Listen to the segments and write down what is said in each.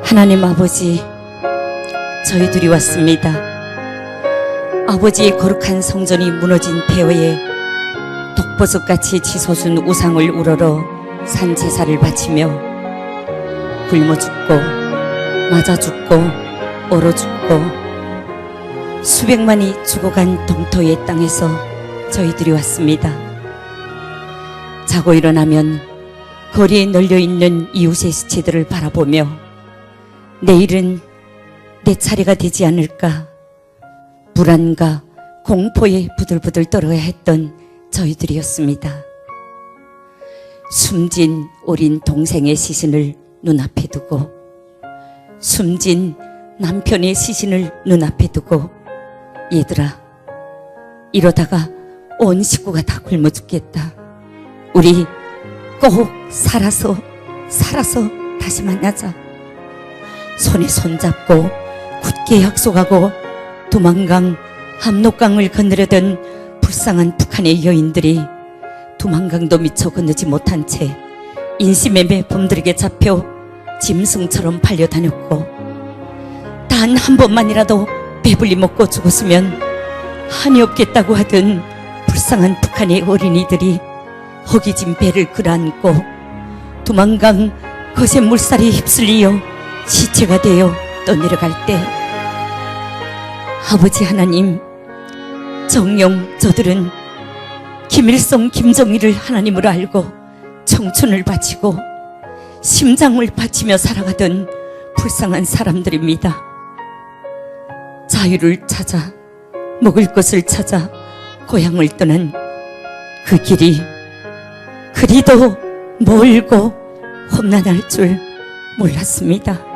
하나님 아버지, 저희들이 왔습니다. 아버지의 거룩한 성전이 무너진 폐허에 독보석같이 치솟은 우상을 우러러 산 제사를 바치며 굶어 죽고 맞아 죽고 얼어 죽고 수백만이 죽어간 동토의 땅에서 저희들이 왔습니다. 자고 일어나면 거리에 널려있는 이웃의 시체들을 바라보며 내일은 내 차례가 되지 않을까 불안과 공포에 부들부들 떨어야 했던 저희들이었습니다. 숨진 어린 동생의 시신을 눈앞에 두고 숨진 남편의 시신을 눈앞에 두고 얘들아, 이러다가 온 식구가 다 굶어 죽겠다. 우리 꼭 살아서 다시 만나자. 손에 손잡고 굳게 약속하고 두만강 압록강을 건너려던 불쌍한 북한의 여인들이 두만강도 미처 건너지 못한 채 인신매매 범들에게 잡혀 짐승처럼 팔려다녔고 단 한 번만이라도 배불리 먹고 죽었으면 한이 없겠다고 하던 불쌍한 북한의 어린이들이 허기진 배를 끌어안고 두만강 거센 물살이 휩쓸리어 시체가 되어 떠내려갈 때 아버지 하나님, 정녕 저들은 김일성, 김정일을 하나님으로 알고 청춘을 바치고 심장을 바치며 살아가던 불쌍한 사람들입니다. 자유를 찾아 먹을 것을 찾아 고향을 떠난 그 길이 그리도 멀고 험난할 줄 몰랐습니다.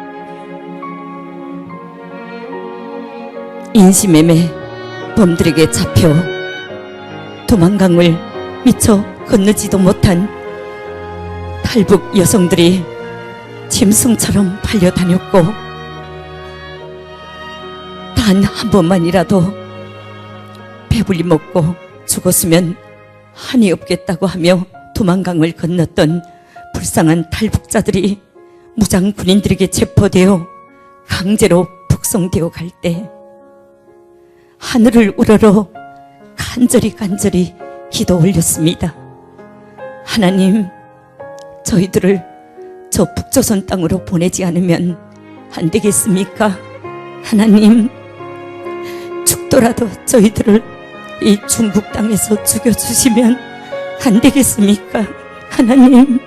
인신매매 범들에게 잡혀 두만강을 미처 건너지도 못한 탈북 여성들이 짐승처럼 팔려다녔고 단 한 번만이라도 배불리 먹고 죽었으면 한이 없겠다고 하며 두만강을 건넜던 불쌍한 탈북자들이 무장 군인들에게 체포되어 강제로 북송되어 갈 때 하늘을 우러러 간절히 기도 올렸습니다. 하나님, 저희들을 저 북조선 땅으로 보내지 않으면 안 되겠습니까? 하나님, 죽더라도 저희들을 이 중국 땅에서 죽여주시면 안 되겠습니까? 하나님,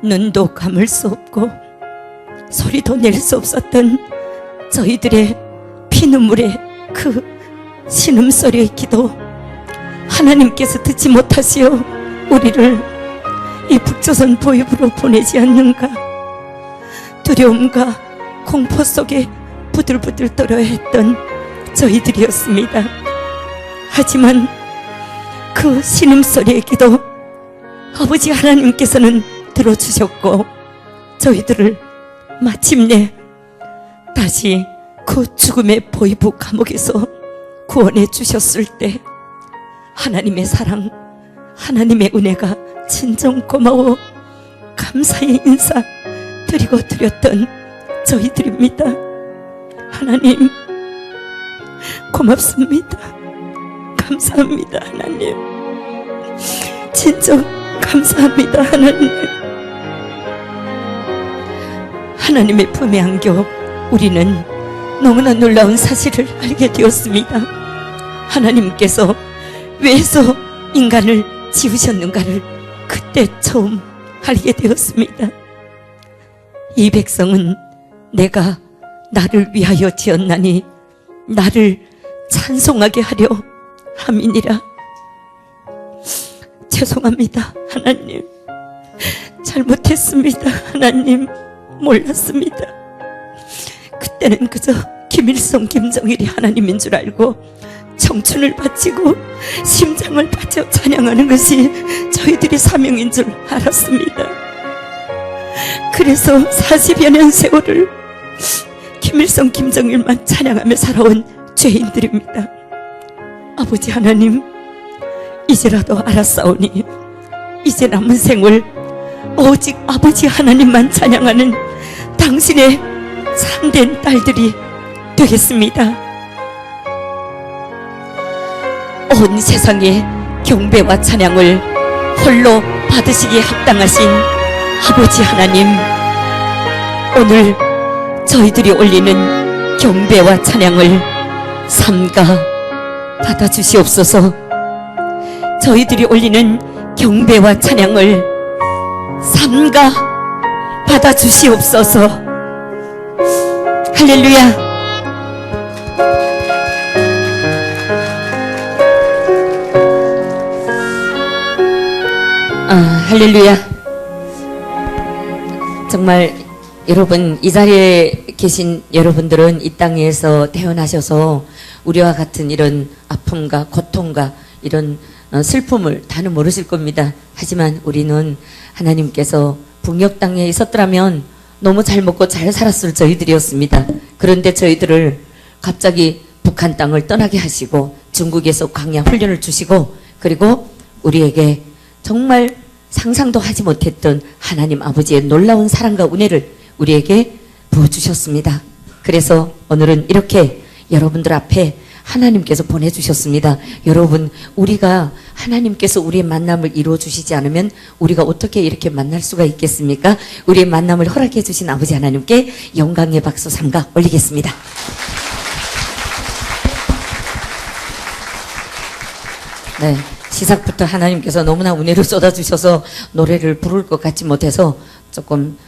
눈도 감을 수 없고 소리도 낼 수 없었던 저희들의 피눈물의 그 신음소리의 기도 하나님께서 듣지 못하시어 우리를 이 북조선 보입으로 보내지 않는가 두려움과 공포 속에 부들부들 떨어야 했던 저희들이었습니다. 하지만 그 신음소리의 기도 아버지 하나님께서는 들어주셨고 저희들을 마침내 다시 그 죽음의 보이부 감옥에서 구원해 주셨을 때 하나님의 사랑, 하나님의 은혜가 진정 고마워 감사의 인사 드리고 드렸던 저희들입니다. 하나님, 고맙습니다. 감사합니다. 하나님, 진정 감사합니다. 하나님. 하나님의 품에 안겨 우리는 너무나 놀라운 사실을 알게 되었습니다. 하나님께서 왜서 인간을 지으셨는가를 그때 처음 알게 되었습니다. 이 백성은 내가 나를 위하여 지었나니 나를 찬송하게 하려 함이니라. 죄송합니다. 하나님, 잘못했습니다. 하나님, 몰랐습니다. 그때는 그저 김일성, 김정일이 하나님인 줄 알고 청춘을 바치고 심장을 바쳐 찬양하는 것이 저희들이 사명인 줄 알았습니다. 그래서 40여 년 세월을 김일성, 김정일만 찬양하며 살아온 죄인들입니다. 아버지 하나님, 이제라도 알았사오니 이제 남은 생을 오직 아버지 하나님만 찬양하는 당신의 참된 딸들이 되겠습니다. 온 세상의 경배와 찬양을 홀로 받으시기에 합당하신 아버지 하나님, 오늘 저희들이 올리는 경배와 찬양을 삼가 받아주시옵소서. 저희들이 올리는 경배와 찬양을 삼가 받아주시옵소서. 할렐루야. 할렐루야. 정말 여러분, 이 자리에 계신 여러분들은 이 땅에서 태어나셔서 우리와 같은 이런 아픔과 고통과 이런 슬픔을 다는 모르실 겁니다. 하지만 우리는 하나님께서 북녘 땅에 있었더라면 너무 잘 먹고 잘 살았을 저희들이었습니다. 그런데 저희들을 갑자기 북한 땅을 떠나게 하시고 중국에서 광야 훈련을 주시고, 그리고 우리에게 정말 상상도 하지 못했던 하나님 아버지의 놀라운 사랑과 은혜를 우리에게 부어주셨습니다. 그래서 오늘은 이렇게 여러분들 앞에 하나님께서 보내주셨습니다. 여러분, 우리가 하나님께서 우리의 만남을 이루어 주시지 않으면 우리가 어떻게 이렇게 만날 수가 있겠습니까? 우리의 만남을 허락해 주신 아버지 하나님께 영광의 박수 삼가 올리겠습니다. 네, 시작부터 하나님께서 너무나 은혜를 쏟아주셔서 노래를 부를 것 같지 못해서 조금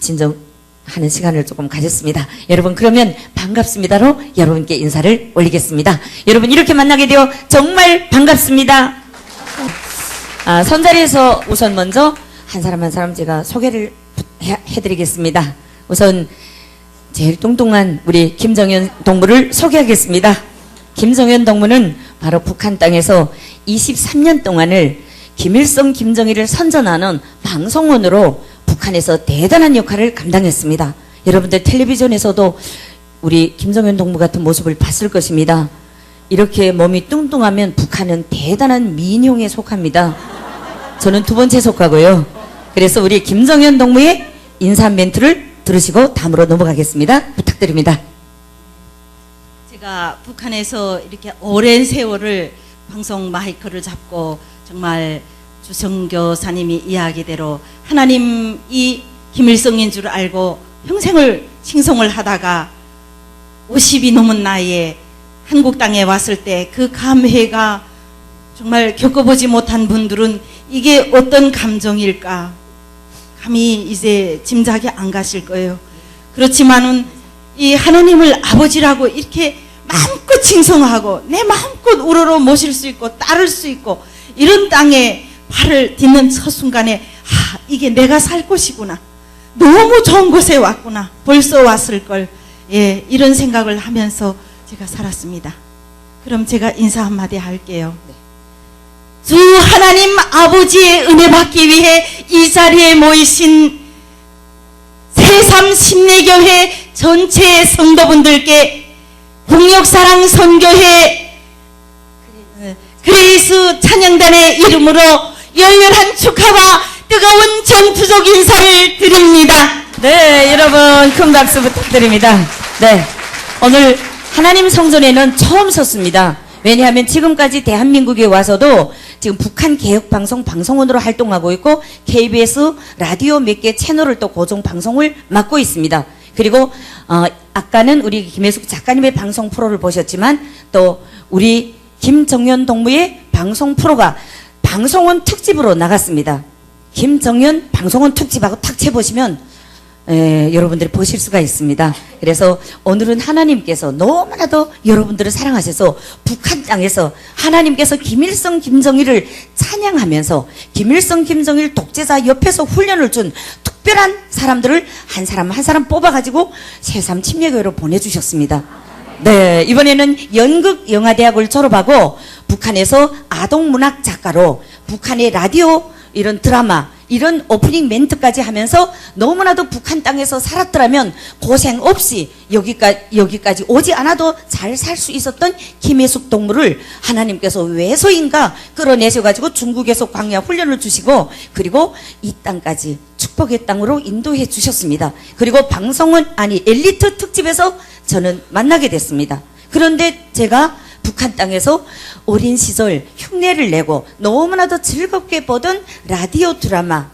진정하는 시간을 조금 가졌습니다. 여러분, 그러면 반갑습니다로 여러분께 인사를 올리겠습니다. 여러분, 이렇게 만나게 되어 정말 반갑습니다. 선자리에서 우선 먼저 한 사람 한 사람 제가 소개를 해드리겠습니다. 우선 제일 뚱뚱한 우리 김정현 동무를 소개하겠습니다. 김정현 동무는 바로 북한 땅에서 23년 동안을 김일성, 김정일을 선전하는 방송원으로 북한에서 대단한 역할을 감당했습니다. 여러분들 텔레비전에서도 우리 김정현 동무 같은 모습을 봤을 것입니다. 이렇게 몸이 뚱뚱하면 북한은 대단한 민용에 속합니다. 저는 두 번째 속하고요. 그래서 우리 김정현 동무의 인사 멘트를 들으시고 다음으로 넘어가겠습니다. 부탁드립니다. 제가 북한에서 이렇게 오랜 세월을 방송 마이크를 잡고 정말 주성교사님이 이야기대로 하나님이 김일성인 줄 알고 평생을 칭송을 하다가 50이 넘은 나이에 한국 땅에 왔을 때 그 감회가 정말 겪어보지 못한 분들은 이게 어떤 감정일까 감히 이제 짐작이 안 가실 거예요. 그렇지만은 이 하나님을 아버지라고 이렇게 마음껏 칭송하고 내 마음껏 우러러 모실 수 있고 따를 수 있고 이런 땅에 발을 딛는 첫 순간에 이게 내가 살 곳이구나, 너무 좋은 곳에 왔구나, 벌써 왔을 걸, 예, 이런 생각을 하면서 제가 살았습니다. 그럼 제가 인사 한마디 할게요. 주 하나님 아버지의 은혜 받기 위해 이 자리에 모이신 새삼 심례교회 전체 성도분들께 북녘사랑 선교회 그레이스 찬양단의 이름으로 열렬한 축하와 뜨거운 전투적 인사를 드립니다. 네, 여러분 큰 박수 부탁드립니다. 네, 오늘 하나님 성전에는 처음 섰습니다. 왜냐하면 지금까지 대한민국에 와서도 지금 북한 개혁방송 방송원으로 활동하고 있고 KBS 라디오 몇 개 채널을 또 고정 방송을 맡고 있습니다. 그리고 아까는 우리 김혜숙 작가님의 방송 프로를 보셨지만 또 우리 김정현 동무의 방송 프로가 방송원 특집으로 나갔습니다. 김정현 방송원 특집하고 탁 쳐보시면 여러분들이 보실 수가 있습니다. 그래서 오늘은 하나님께서 너무나도 여러분들을 사랑하셔서 북한 땅에서 하나님께서 김일성, 김정일을 찬양하면서 김일성, 김정일 독재자 옆에서 훈련을 준 특별한 사람들을 한 사람 한 사람 뽑아가지고 새삼 침례교회로 보내주셨습니다. 네, 이번에는 연극영화대학을 졸업하고 북한에서 아동문학 작가로 북한의 라디오 이런 드라마 이런 오프닝 멘트까지 하면서 너무나도 북한 땅에서 살았더라면 고생 없이 여기까지 오지 않아도 잘 살 수 있었던 김혜숙 동무를 하나님께서 왜소인가 끌어내셔가지고 중국에서 광야 훈련을 주시고 그리고 이 땅까지 축복 축복의 땅으로 인도해 주셨습니다. 그리고 방송은 아니 엘리트 특집에서 저는 만나게 됐습니다. 그런데 제가 북한 땅에서 어린 시절 흉내를 내고 너무나도 즐겁게 보던 라디오 드라마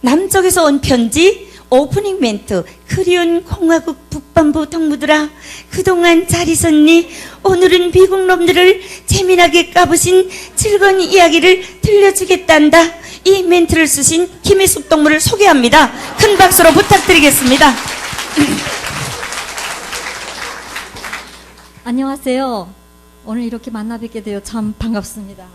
남쪽에서 온 편지 오프닝 멘트 그리운 공화국 북반부 동무들아 그동안 잘 있었니? 오늘은 미국 놈들을 재미나게 까부신 즐거운 이야기를 들려주겠단다. 이 멘트를 쓰신 김혜숙 동무를 소개합니다. 큰 박수로 부탁드리겠습니다. 안녕하세요. 오늘 이렇게 만나 뵙게 되어 참 반갑습니다.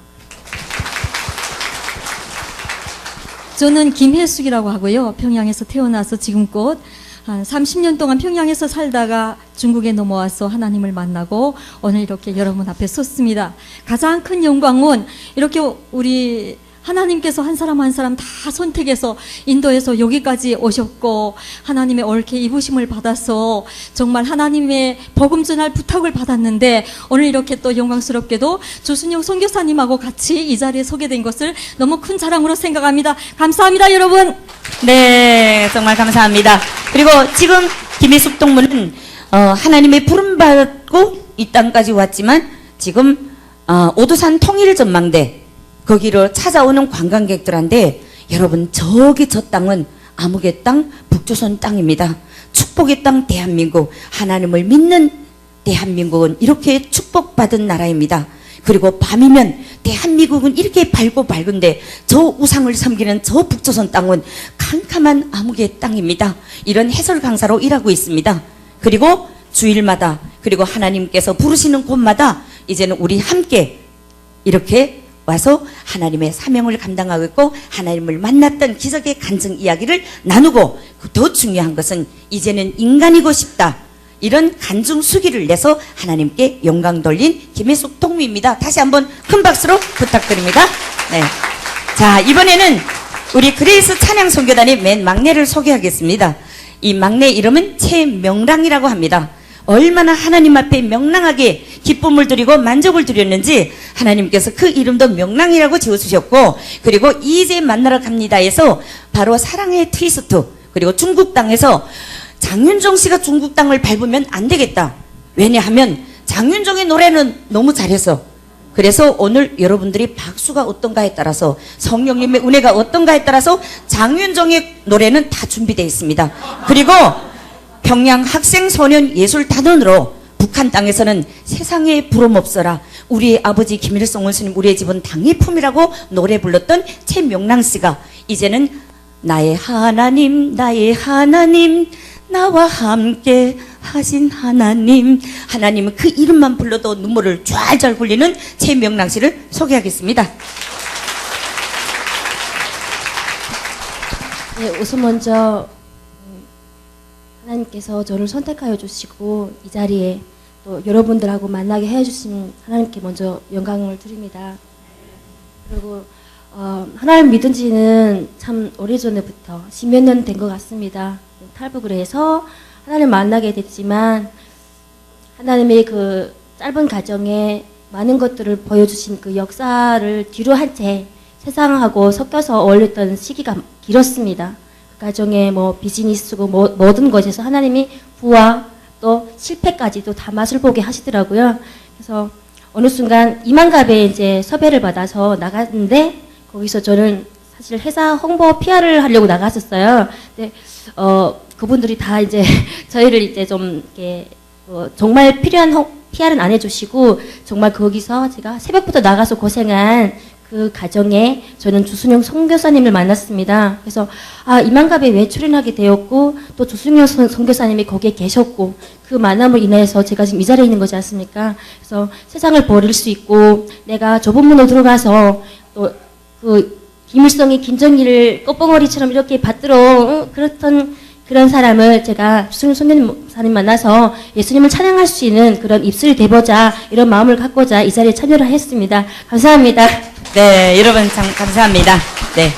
저는 김혜숙이라고 하고요. 평양에서 태어나서 지금껏 한 30년 동안 평양에서 살다가 중국에 넘어와서 하나님을 만나고 오늘 이렇게 여러분 앞에 섰습니다. 가장 큰 영광은 이렇게 우리 하나님께서 한 사람 한 사람 다 선택해서 인도에서 여기까지 오셨고 하나님의 옳게 입으심을 받아서 정말 하나님의 복음 전할 부탁을 받았는데 오늘 이렇게 또 영광스럽게도 조순영 선교사님하고 같이 이 자리에 서게 된 것을 너무 큰 자랑으로 생각합니다. 감사합니다, 여러분. 네, 정말 감사합니다. 그리고 지금 김혜숙 동무는 하나님의 부름받고 이 땅까지 왔지만 지금 오도산 통일전망대 거기로 찾아오는 관광객들한테 여러분 저기 저 땅은 암흑의 땅, 북조선 땅입니다. 축복의 땅 대한민국, 하나님을 믿는 대한민국은 이렇게 축복받은 나라입니다. 그리고 밤이면 대한민국은 이렇게 밝고 밝은데 저 우상을 섬기는 저 북조선 땅은 캄캄한 암흑의 땅입니다. 이런 해설 강사로 일하고 있습니다. 그리고 주일마다 그리고 하나님께서 부르시는 곳마다 이제는 우리 함께 이렇게 와서 하나님의 사명을 감당하고 있고 하나님을 만났던 기적의 간증 이야기를 나누고 더 중요한 것은 이제는 인간이고 싶다. 이런 간증 수기를 내서 하나님께 영광 돌린 김혜숙 동무입니다. 다시 한번 큰 박수로 부탁드립니다. 네. 자, 이번에는 우리 그레이스 찬양 선교단의 맨 막내를 소개하겠습니다. 이 막내 이름은 최명랑이라고 합니다. 얼마나 하나님 앞에 명랑하게 기쁨을 드리고 만족을 드렸는지 하나님께서 그 이름도 명랑이라고 지어주셨고 그리고 이제 만나러 갑니다에서 바로 사랑의 트위스트 그리고 중국 땅에서 장윤정 씨가 중국 땅을 밟으면 안 되겠다. 왜냐하면 장윤정의 노래는 너무 잘해서 그래서 오늘 여러분들이 박수가 어떤가에 따라서 성령님의 은혜가 어떤가에 따라서 장윤정의 노래는 다 준비되어 있습니다. 그리고 평양 학생소년예술단원으로 북한 땅에서는 세상에 부름 없어라 우리의 아버지 김일성 원수님 우리의 집은 당의 품이라고 노래 불렀던 최명랑 씨가 이제는 나의 하나님 나와 함께 하신 하나님 하나님은 그 이름만 불러도 눈물을 쫙잘 흘리는 최명랑 씨를 소개하겠습니다. 네, 우선 먼저 하나님께서 저를 선택하여 주시고 이 자리에 또 여러분들하고 만나게 해주신 하나님께 먼저 영광을 드립니다. 그리고 하나님 믿은 지는 참 오래전에부터 10몇 년 된 것 같습니다. 탈북을 해서 하나님 만나게 됐지만 하나님의 그 짧은 가정에 많은 것들을 보여주신 그 역사를 뒤로 한 채 세상하고 섞여서 어울렸던 시기가 길었습니다. 가정에 뭐 비즈니스고 모든 것에서 하나님이 부와 또 실패까지도 다 맛을 보게 하시더라고요. 그래서 어느 순간 이만갑에 이제 섭외를 받아서 나갔는데 거기서 저는 사실 회사 홍보 PR을 하려고 나갔었어요. 근데 그분들이 다 이제 저희를 이제 좀 이렇게 정말 필요한 PR은 안 해주시고 정말 거기서 제가 새벽부터 나가서 고생한 그 가정에 저는 주순영 선교사님을 만났습니다. 그래서 이만갑에 왜 출연하게 되었고 또 주순영 선교사님이 거기에 계셨고 그 만남을 인해서 제가 지금 이 자리에 있는 거지 않습니까? 그래서 세상을 버릴 수 있고 내가 좁은 문으로 들어가서 또 그 김일성이 김정일을 꽃봉오리처럼 이렇게 받들어 그런 사람을 제가 주순영 선교사님 만나서 예수님을 찬양할 수 있는 그런 입술이 되보자 이런 마음을 갖고자 이 자리에 참여를 했습니다. 감사합니다. 네, 여러분 참 감사합니다. 네.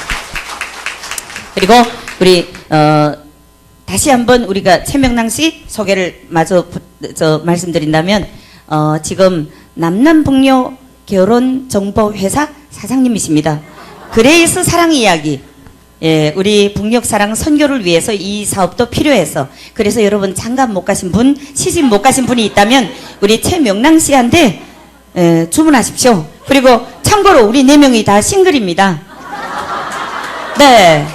그리고 우리 다시 한번 우리가 최명랑 씨 소개를 마저 말씀드린다면 지금 남남북녀 결혼정보회사 사장님이십니다. 그레이스 사랑 이야기 예, 우리 북녘사랑 선교를 위해서 이 사업도 필요해서 그래서 여러분 장가 못 가신 분, 시집 못 가신 분이 있다면 우리 최명랑 씨한테 주문하십시오. 그리고 참고로 우리 4명이 다 싱글입니다. 네.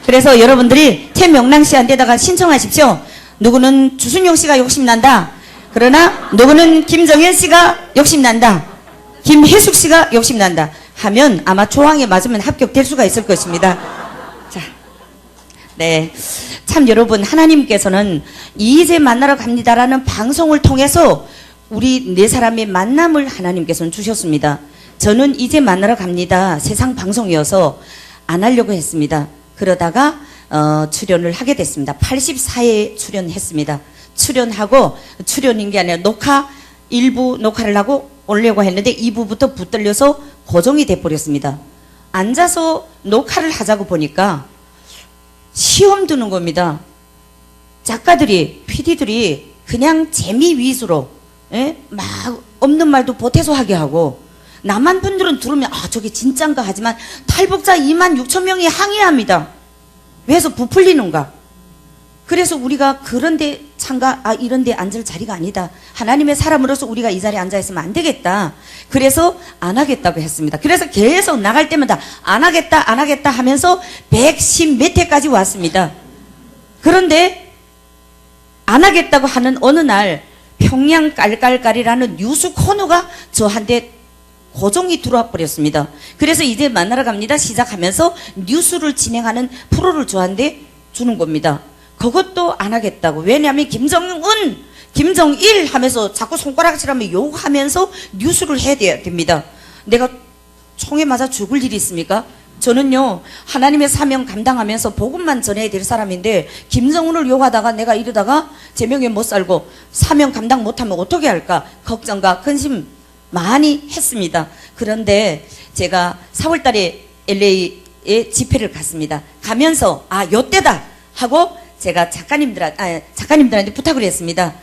그래서 여러분들이 최명랑 씨한테다가 신청하십시오. 누구는 주순용 씨가 욕심난다. 그러나 누구는 김정현 씨가 욕심난다. 김혜숙 씨가 욕심난다. 하면 아마 조항에 맞으면 합격될 수가 있을 것입니다. 자, 네. 참 여러분, 하나님께서는 이제 만나러 갑니다라는 방송을 통해서 우리 4사람의 만남을 하나님께서는 주셨습니다. 저는 이제 만나러 갑니다. 세상 방송이어서 안 하려고 했습니다. 그러다가 출연을 하게 됐습니다. 84회 출연했습니다. 출연하고 출연인 게 아니라 일부 녹화를 하고 올려고 했는데 2부부터 붙들려서 고정이 돼버렸습니다. 앉아서 녹화를 하자고 보니까 시험 드는 겁니다. 작가들이, PD들이 그냥 재미 위주로 막 없는 말도 보태서 하게 하고 남한 분들은 들으면 저게 진짠가 하지만 탈북자 26,000명이 항의합니다. 왜서 부풀리는가? 그래서 우리가 그런데 이런데 앉을 자리가 아니다. 하나님의 사람으로서 우리가 이 자리에 앉아있으면 안 되겠다. 그래서 안 하겠다고 했습니다. 그래서 계속 나갈 때마다 안 하겠다 하면서 110 몇 회까지 왔습니다. 그런데 안 하겠다고 하는 어느 날 평양 깔깔깔이라는 뉴스 코너가 저한테 고정이 들어와 버렸습니다. 그래서 이제 만나러 갑니다 시작하면서 뉴스를 진행하는 프로를 저한테 주는 겁니다. 그것도 안 하겠다고. 왜냐하면 김정은, 김정일 하면서 자꾸 손가락질하면 욕하면서 뉴스를 해야 됩니다. 내가 총에 맞아 죽을 일이 있습니까? 저는요, 하나님의 사명 감당하면서 복음만 전해야 될 사람인데 김정은을 욕하다가 내가 이러다가 제명에 못 살고 사명 감당 못하면 어떻게 할까? 걱정과 근심 많이 했습니다. 그런데 제가 4월 달에 LA에 집회를 갔습니다. 가면서 요때다 하고 제가 작가님들한테 부탁을 했습니다.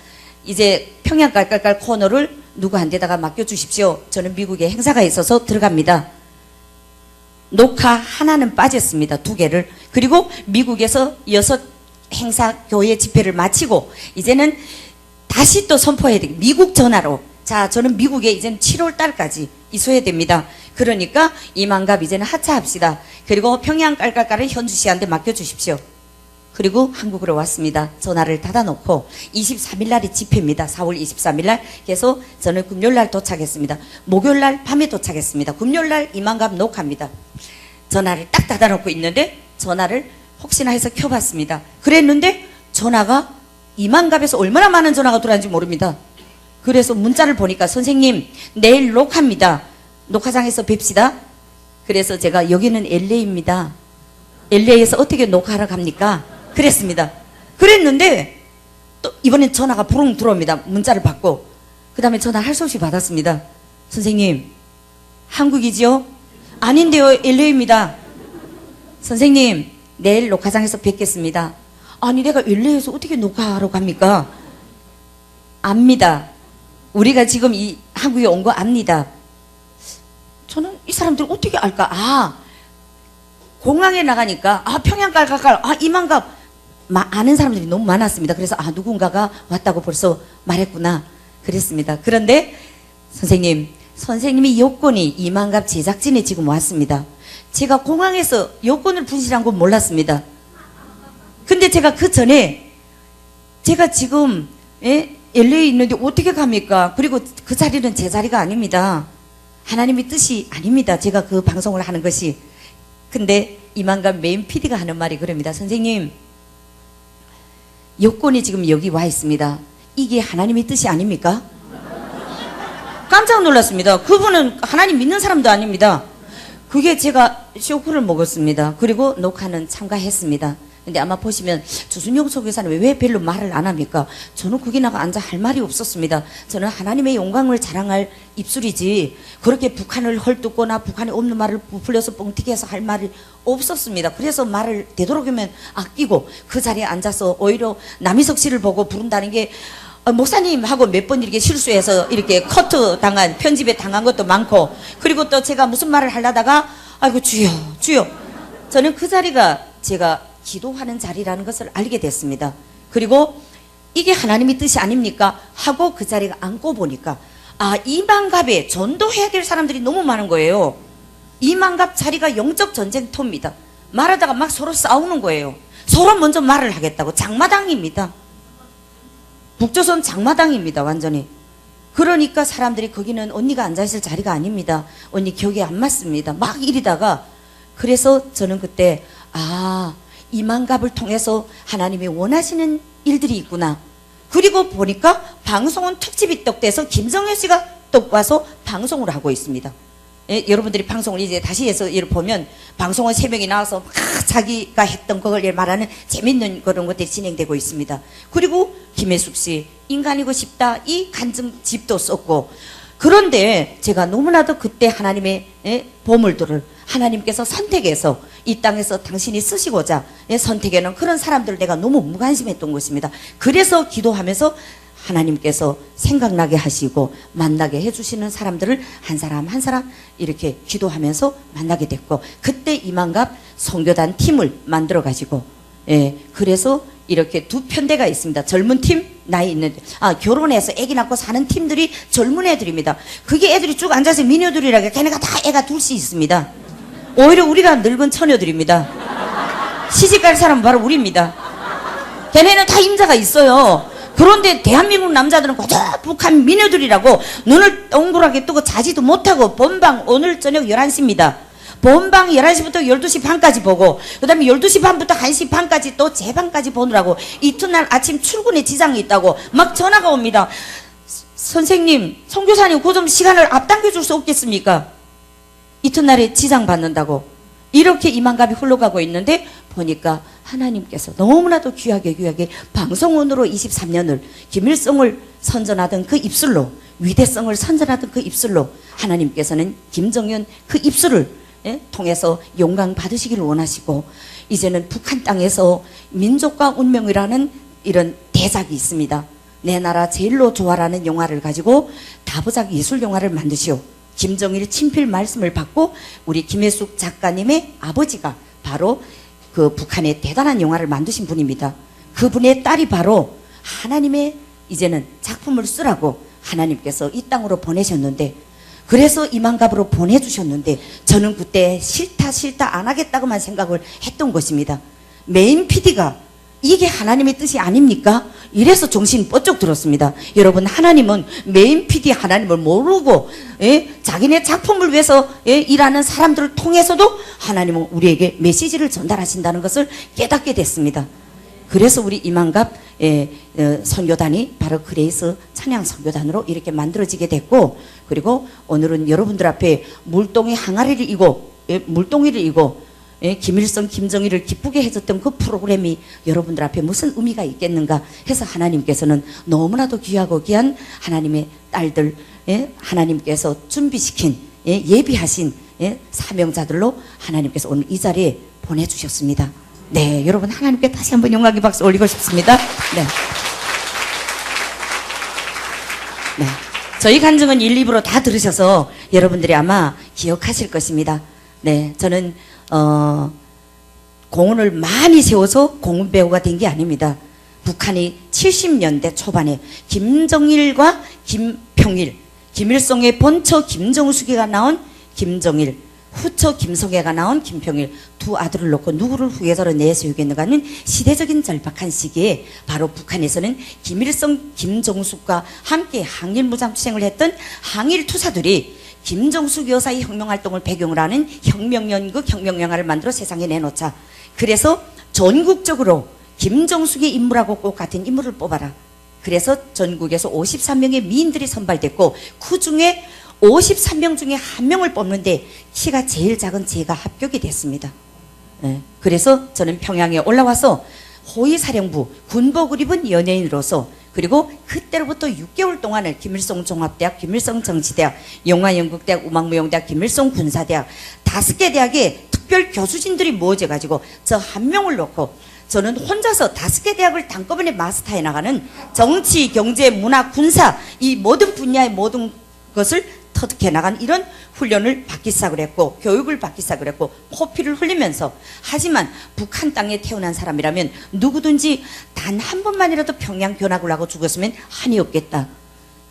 이제 평양 깔깔깔 코너를 누구한테다가 맡겨주십시오. 저는 미국에 행사가 있어서 들어갑니다. 녹화 하나는 빠졌습니다. 2개를. 그리고 미국에서 6 행사 교회 집회를 마치고 이제는 다시 또 선포해야 돼. 미국 전화로. 자, 저는 미국에 이제는 7월 달까지 있어야 됩니다. 그러니까 이만갑 이제는 하차합시다. 그리고 평양 깔깔깔을 현주 씨한테 맡겨주십시오. 그리고 한국으로 왔습니다. 전화를 닫아놓고 23일 날이 집회입니다. 4월 23일 날. 그래서 저는 금요일 날 도착했습니다. 목요일 날 밤에 도착했습니다. 금요일 날 이만갑 녹화입니다. 전화를 딱 닫아놓고 있는데 전화를 혹시나 해서 켜봤습니다. 그랬는데 전화가 이만갑에서 얼마나 많은 전화가 들어왔는지 모릅니다. 그래서 문자를 보니까 선생님 내일 녹화입니다. 녹화장에서 뵙시다. 그래서 제가 여기는 LA입니다. LA에서 어떻게 녹화하러 갑니까? 그랬습니다. 그랬는데 또 이번엔 전화가 부릉 들어옵니다. 문자를 받고 그 다음에 전화 할 수 없이 받았습니다. 선생님 한국이지요? 아닌데요, LA입니다. 선생님 내일 녹화장에서 뵙겠습니다. 아니 내가 LA에서 어떻게 녹화하러 갑니까? 압니다. 우리가 지금 이 한국에 온 거 압니다. 저는 이 사람들 어떻게 알까? 공항에 나가니까 평양 깔깔깔 이만갑 아는 사람들이 너무 많았습니다. 그래서 누군가가 왔다고 벌써 말했구나 그랬습니다. 그런데 선생님이 여권이 이만갑 제작진에 지금 왔습니다. 제가 공항에서 여권을 분실한 건 몰랐습니다. 근데 제가 그 전에 제가 지금 LA에 있는데 어떻게 갑니까? 그리고 그 자리는 제 자리가 아닙니다. 하나님의 뜻이 아닙니다. 제가 그 방송을 하는 것이. 근데 이만갑 메인 PD가 하는 말이 그럽니다. 선생님 여권이 지금 여기 와 있습니다. 이게 하나님의 뜻이 아닙니까? 깜짝 놀랐습니다. 그분은 하나님 믿는 사람도 아닙니다. 그게 제가 쇼크를 먹었습니다. 그리고 녹화는 참가했습니다. 근데 아마 보시면 주순용 소교사는 왜 별로 말을 안 합니까? 저는 거기 나가 앉아 할 말이 없었습니다. 저는 하나님의 영광을 자랑할 입술이지 그렇게 북한을 헐뜯거나 북한에 없는 말을 부풀려서 뻥튀기 해서 할 말이 없었습니다. 그래서 말을 되도록이면 아끼고 그 자리에 앉아서 오히려 남희석 씨를 보고 부른다는 게 목사님 하고 몇 번 이렇게 실수해서 이렇게 커트 당한 편집에 당한 것도 많고 그리고 또 제가 무슨 말을 하려다가 아이고 주여 저는 그 자리가 제가 기도하는 자리라는 것을 알게 됐습니다. 그리고 이게 하나님의 뜻이 아닙니까? 하고 그 자리가 앉고 보니까 이만갑에 전도해야 될 사람들이 너무 많은 거예요. 이만갑 자리가 영적 전쟁터입니다. 말하다가 막 서로 싸우는 거예요. 서로 먼저 말을 하겠다고. 장마당입니다. 북조선 장마당입니다. 완전히. 그러니까 사람들이 거기는 언니가 앉아있을 자리가 아닙니다. 언니 격에 안 맞습니다. 막 이러다가 그래서 저는 그때 이만갑을 통해서 하나님이 원하시는 일들이 있구나. 그리고 보니까 방송은 특집이 떡 돼서 김정현 씨가 떡 와서 방송을 하고 있습니다. 예, 여러분들이 방송을 이제 다시 해서 이를 보면 방송은 3명이 나와서 막 자기가 했던 그걸 말하는 재밌는 그런 것들이 진행되고 있습니다. 그리고 김혜숙 씨 인간이고 싶다 이 간증집도 썼고 그런데 제가 너무나도 그때 하나님의 보물들을 하나님께서 선택해서 이 땅에서 당신이 쓰시고자 선택해놓은 그런 사람들을 내가 너무 무관심했던 것입니다. 그래서 기도하면서 하나님께서 생각나게 하시고 만나게 해주시는 사람들을 한 사람 한 사람 이렇게 기도하면서 만나게 됐고 그때 이만갑 선교단 팀을 만들어 가지고 그래서 이렇게 두 편대가 있습니다. 젊은 팀, 나이 있는 결혼해서 애기 낳고 사는 팀들이 젊은 애들입니다. 그게 애들이 쭉 앉아서 미녀들이라고 걔네가 다 애가 둘씩 있습니다. 오히려 우리가 늙은 처녀들입니다. 시집갈 사람은 바로 우리입니다. 걔네는 다 임자가 있어요. 그런데 대한민국 남자들은 고저 북한 미녀들이라고 눈을 동그랗게 뜨고 자지도 못하고 본방 오늘 저녁 11시입니다. 본방 11시부터 12시 반까지 보고 그 다음에 12시 반부터 1시 반까지 또 재방까지 보느라고 이튿날 아침 출근에 지장이 있다고 막 전화가 옵니다. 선생님 선교사님 그 좀 시간을 앞당겨 줄 수 없겠습니까? 이튿날에 지장 받는다고 이렇게 이만갑이 흘러가고 있는데 보니까 하나님께서 너무나도 귀하게 방송원으로 23년을 김일성을 선전하던 그 입술로 위대성을 선전하던 그 입술로 하나님께서는 김정현 그 입술을 통해서 영광 받으시기를 원하시고 이제는 북한 땅에서 민족과 운명이라는 이런 대작이 있습니다. 내 나라 제일로 좋아라는 영화를 가지고 다부작 예술 영화를 만드시오. 김정일 친필 말씀을 받고 우리 김혜숙 작가님의 아버지가 바로 그 북한의 대단한 영화를 만드신 분입니다. 그분의 딸이 바로 하나님의 이제는 작품을 쓰라고 하나님께서 이 땅으로 보내셨는데 그래서 이만갑으로 보내주셨는데 저는 그때 싫다 안 하겠다고만 생각을 했던 것입니다. 메인 PD가 이게 하나님의 뜻이 아닙니까? 이래서 정신 번쩍 들었습니다. 여러분 하나님은 메인 PD 하나님을 모르고 자기네 작품을 위해서 일하는 사람들을 통해서도 하나님은 우리에게 메시지를 전달하신다는 것을 깨닫게 됐습니다. 그래서 우리 이만갑 선교단이 바로 그레이스 찬양 선교단으로 이렇게 만들어지게 됐고 그리고 오늘은 여러분들 앞에 물동의 항아리를 이고 물동이를 이고 김일성, 김정일을 기쁘게 해줬던 그 프로그램이 여러분들 앞에 무슨 의미가 있겠는가 해서 하나님께서는 너무나도 귀하고 귀한 하나님의 딸들 하나님께서 준비시킨 예비하신 사명자들로 하나님께서 오늘 이 자리에 보내주셨습니다. 네, 여러분 하나님께 다시 한번 영광의 박수 올리고 싶습니다. 네. 저희 간증은 1, 2부로 다 들으셔서 여러분들이 아마 기억하실 것입니다. 네, 저는 공헌을 많이 세워서 공헌 배우가 된 게 아닙니다. 북한이 70년대 초반에 김정일과 김평일, 김일성의 본처 김정숙이가 나온 김정일, 후처 김성애가 나온 김평일 두 아들을 놓고 누구를 후계자로 내세우겠는가 하는 시대적인 절박한 시기에 바로 북한에서는 김일성, 김정숙과 함께 항일무장투쟁을 했던 항일투사들이 김정숙 여사의 혁명활동을 배경으로 하는 혁명연극, 혁명영화를 만들어 세상에 내놓자. 그래서 전국적으로 김정숙의 인물하고 꼭 같은 인물을 뽑아라. 그래서 전국에서 53명의 미인들이 선발됐고 그 중에 53명 중에 한 명을 뽑는데 키가 제일 작은 제가 합격이 됐습니다. 그래서 저는 평양에 올라와서 호위사령부 군복을 입은 연예인으로서 그리고 그때로부터 6개월 동안을 김일성 종합대학, 김일성 정치대학, 영화연극대학, 음악무용대학, 김일성 군사대학 5개 대학에 특별 교수진들이 모여져가지고 저 한 명을 놓고 저는 혼자서 5개 대학을 한꺼번에 마스터해 나가는 정치, 경제, 문화, 군사 이 모든 분야의 모든 것을 터득해 나간 이런 훈련을 받기 시작을 했고 교육을 받기 시작을 했고 코피를 흘리면서 하지만 북한 땅에 태어난 사람이라면 누구든지 단 한 번만이라도 평양 견학을 하고 죽었으면 한이 없겠다.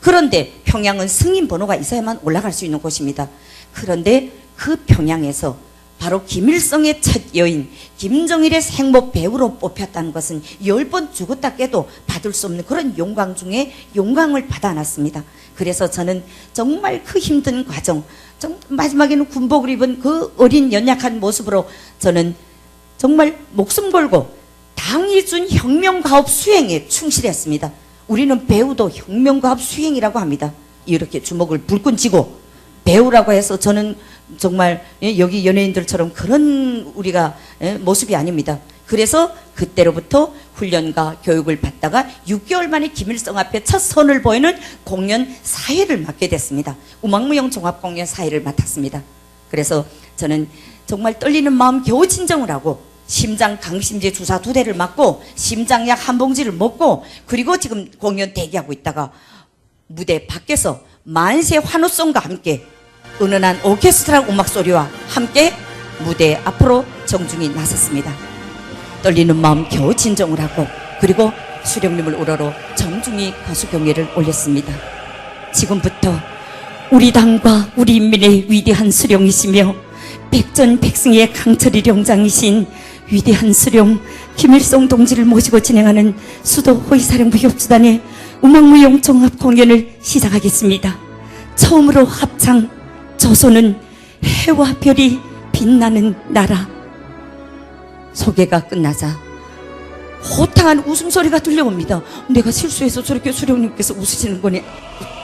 그런데 평양은 승인 번호가 있어야만 올라갈 수 있는 곳입니다. 그런데 그 평양에서 바로 김일성의 첫 여인 김정일의 생모 배우로 뽑혔다는 것은 10번 죽었다 깨도 받을 수 없는 그런 영광 중에 영광을 받아놨습니다. 그래서 저는 정말 그 힘든 과정, 마지막에는 군복을 입은 그 어린 연약한 모습으로 저는 정말 목숨 걸고 당이 준 혁명가업 수행에 충실했습니다. 우리는 배우도 혁명가업 수행이라고 합니다. 이렇게 주먹을 불끈 쥐고 배우라고 해서 저는 정말 여기 연예인들처럼 그런 우리가 모습이 아닙니다. 그래서 그때로부터 훈련과 교육을 받다가 6개월 만에 김일성 앞에 첫 선을 보이는 공연 사회를 맡게 됐습니다. 우망무용 종합공연 사회를 맡았습니다. 그래서 저는 정말 떨리는 마음 겨우 진정을 하고 심장 강심제 주사 2대를 맞고 심장약 한 봉지를 먹고 그리고 지금 공연 대기하고 있다가 무대 밖에서 만세 환호성과 함께 은은한 오케스트라 음악 소리와 함께 무대 앞으로 정중히 나섰습니다. 떨리는 마음 겨우 진정을 하고 그리고 수령님을 우러러 정중히 가수 경례를 올렸습니다. 지금부터 우리 당과 우리 인민의 위대한 수령이시며 백전백승의 강철이 령장이신 위대한 수령 김일성 동지를 모시고 진행하는 수도 호위사령부 협주단의 우망무용 종합 공연을 시작하겠습니다. 처음으로 합창 조선은 해와 별이 빛나는 나라. 소개가 끝나자 호탕한 웃음소리가 들려옵니다. 내가 실수해서 저렇게 수령님께서 웃으시는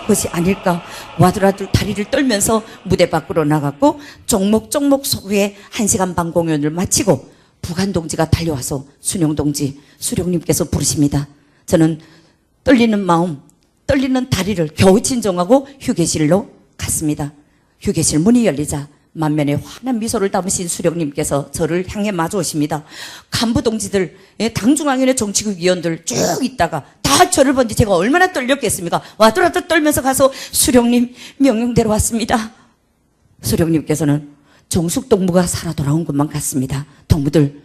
것이 아닐까. 와들와들 다리를 떨면서 무대 밖으로 나갔고 쪽목쪽목 소후에 1시간 반 공연을 마치고 북한 동지가 달려와서 순영 동지, 수령님께서 부르십니다. 저는 떨리는 마음, 떨리는 다리를 겨우 진정하고 휴게실로 갔습니다. 휴게실 문이 열리자 만면에 환한 미소를 담으신 수령님께서 저를 향해 마주오십니다. 간부 동지들, 당중앙위원회 정치국 위원들 쭉 있다가 다 저를 본뒤 제가 얼마나 떨렸겠습니까? 와들와들 떨면서 가서 수령님 명령대로 왔습니다. 수령님께서는 정숙동무가 살아 돌아온 것만 같습니다. 동무들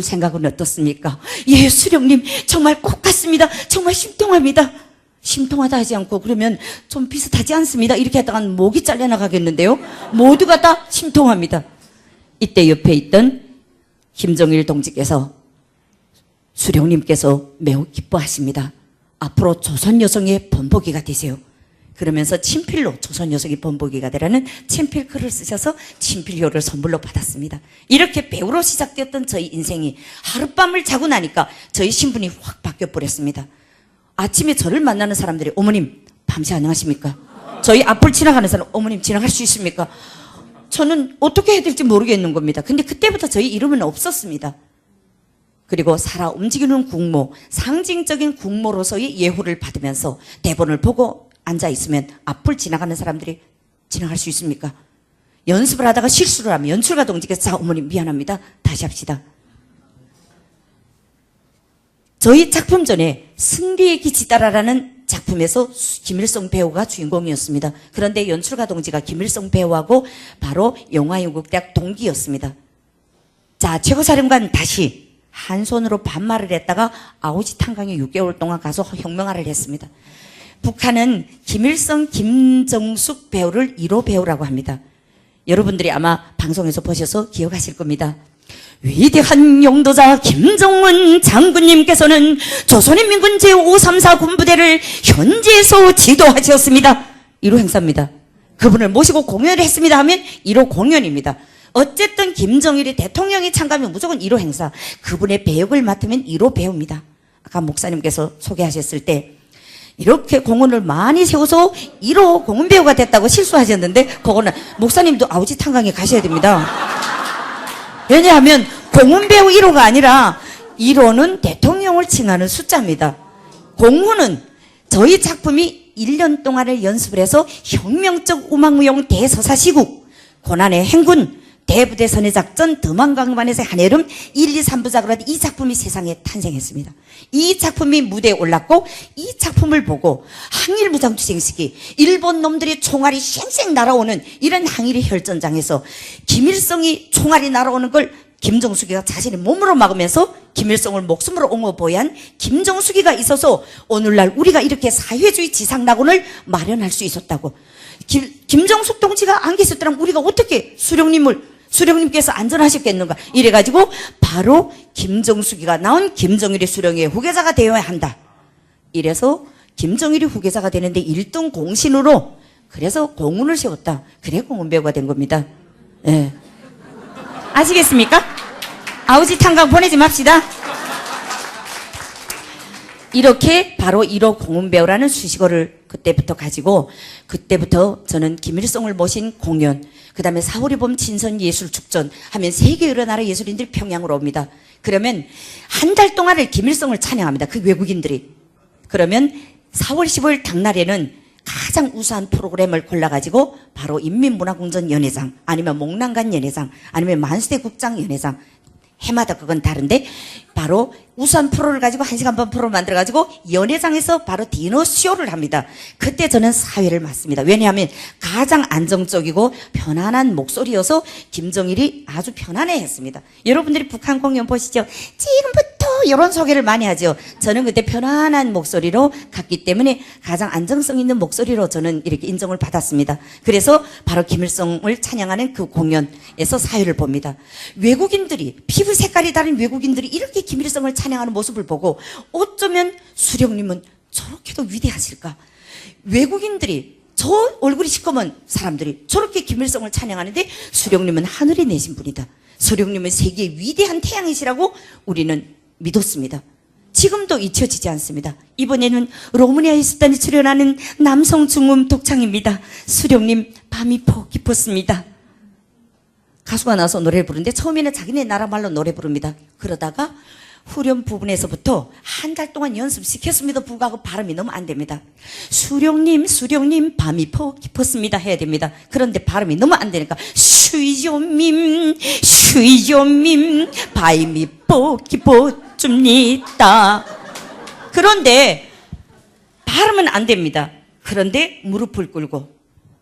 생각은 어떻습니까? 예, 수령님 정말 꼭 같습니다. 정말 심통합니다. 심통하다 하지 않고 그러면 좀 비슷하지 않습니다. 이렇게 하다간 목이 잘려나가겠는데요. 모두가 다 심통합니다. 이때 옆에 있던 김정일 동지께서 수령님께서 매우 기뻐하십니다. 앞으로 조선 여성의 본보기가 되세요. 그러면서 친필로 조선 여성의 본보기가 되라는 친필 글을 쓰셔서 친필효를 선물로 받았습니다. 이렇게 배우로 시작되었던 저희 인생이 하룻밤을 자고 나니까 저희 신분이 확 바뀌어 버렸습니다. 아침에 저를 만나는 사람들이 어머님 밤새 안녕하십니까? 저희 앞을 지나가는 사람 어머님 지나갈 수 있습니까? 저는 어떻게 해야 될지 모르겠는 겁니다. 근데 그때부터 저희 이름은 없었습니다. 그리고 살아 움직이는 국모, 상징적인 국모로서의 예후를 받으면서 대본을 보고 앉아있으면 앞을 지나가는 사람들이 지나갈 수 있습니까? 연습을 하다가 실수를 하면 연출가 동지께서 자 어머님 미안합니다. 다시 합시다. 저희 작품 전에 승리의 기치 따라라는 작품에서 김일성 배우가 주인공이었습니다. 그런데 연출가 동지가 김일성 배우하고 바로 영화연극대학 동기였습니다. 자, 최고사령관 다시 한 손으로 반말을 했다가 아오지 탄광에 6개월 동안 가서 혁명화를 했습니다. 북한은 김일성, 김정숙 배우를 1호 배우라고 합니다. 여러분들이 아마 방송에서 보셔서 기억하실 겁니다. 위대한 용도자 김정은 장군님께서는 조선인민군 제534 군부대를 현지에서 지도하셨습니다. 1호 행사입니다. 그분을 모시고 공연을 했습니다 하면 1호 공연입니다. 어쨌든 김정일이 대통령이 참가하면 무조건 1호 행사. 그분의 배역을 맡으면 1호 배우입니다. 아까 목사님께서 소개하셨을 때 이렇게 공헌을 많이 세워서 1호 공헌 배우가 됐다고 실수하셨는데 그거는 목사님도 아우지 탄광에 가셔야 됩니다. 왜냐하면 공헌 배우 1호가 아니라 1호는 대통령을 칭하는 숫자입니다. 공헌은 저희 작품이 1년 동안을 연습을 해서 혁명적 우망무용 대서사시국, 고난의 행군, 대부대선의 작전, 더만강반에서의 한여름 1, 2, 3부작으로 하던 이 작품이 세상에 탄생했습니다. 이 작품이 무대에 올랐고 이 작품을 보고 항일무장투쟁 시기 일본 놈들이 총알이 쌩쌩 날아오는 이런 항일의 혈전장에서 김일성이 총알이 날아오는 걸 김정숙이가 자신의 몸으로 막으면서 김일성을 목숨으로 옹호보유한 김정숙이가 있어서 오늘날 우리가 이렇게 사회주의 지상낙원을 마련할 수 있었다고. 김정숙 동지가 안 계셨더라면 우리가 어떻게 수령님께서 안전하셨겠는가. 이래가지고 바로 김정숙이가 나온 김정일의 수령의 후계자가 되어야 한다. 이래서 김정일이 후계자가 되는데 1등 공신으로 그래서 공훈을 세웠다. 그래 공훈배우가 된 겁니다. 예. 아시겠습니까? 아우지 탄광 보내지 맙시다. 이렇게 바로 1호 공훈배우라는 수식어를 그때부터 가지고 그때부터 저는 김일성을 모신 공연, 그 다음에 4월의 봄 친선예술축전 하면 세계 여러 나라 예술인들이 평양으로 옵니다. 그러면 한 달 동안을 김일성을 찬양합니다. 그 외국인들이. 그러면 4월 15일 당날에는 가장 우수한 프로그램을 골라가지고 바로 인민문화궁전 연회장 아니면 목란간 연회장 아니면 만수대 국장 연회장 해마다 그건 다른데 바로 우수한 프로를 가지고 1시간 반 프로를 만들어가지고 연회장에서 바로 디너쇼를 합니다. 그때 저는 사회를 맡습니다. 왜냐하면 가장 안정적이고 편안한 목소리여서 김정일이 아주 편안해했습니다. 여러분들이 북한 공연 보시죠. 지금부터 이런 소개를 많이 하죠. 저는 그때 편안한 목소리로 갔기 때문에 가장 안정성 있는 목소리로 저는 이렇게 인정을 받았습니다. 그래서 바로 김일성을 찬양하는 그 공연에서 사회를 봅니다. 외국인들이 피부 색깔이 다른 외국인들이 이렇게 김일성을 찬양하는 모습을 보고 어쩌면 수령님은 저렇게도 위대하실까? 외국인들이 저 얼굴이 시커먼 사람들이 저렇게 김일성을 찬양하는데 수령님은 하늘에 내신 분이다. 수령님은 세계의 위대한 태양이시라고 우리는 믿었습니다. 지금도 잊혀지지 않습니다. 이번에는 로마니아의 수단이 출연하는 남성 중음 독창입니다. 수령님 밤이 폭 깊었습니다. 가수가 나와서 노래를 부르는데 처음에는 자기네 나라 말로 노래 부릅니다. 그러다가 후렴 부분에서부터 한 달 동안 연습시켰음에도 불구하고 발음이 너무 안 됩니다. 수령님 밤이 폭 깊었습니다 해야 됩니다. 그런데 발음이 너무 안 되니까 수이좀님 밤이 폭 깊었습니다. 그런데 발음은 안 됩니다. 그런데 무릎을 꿇고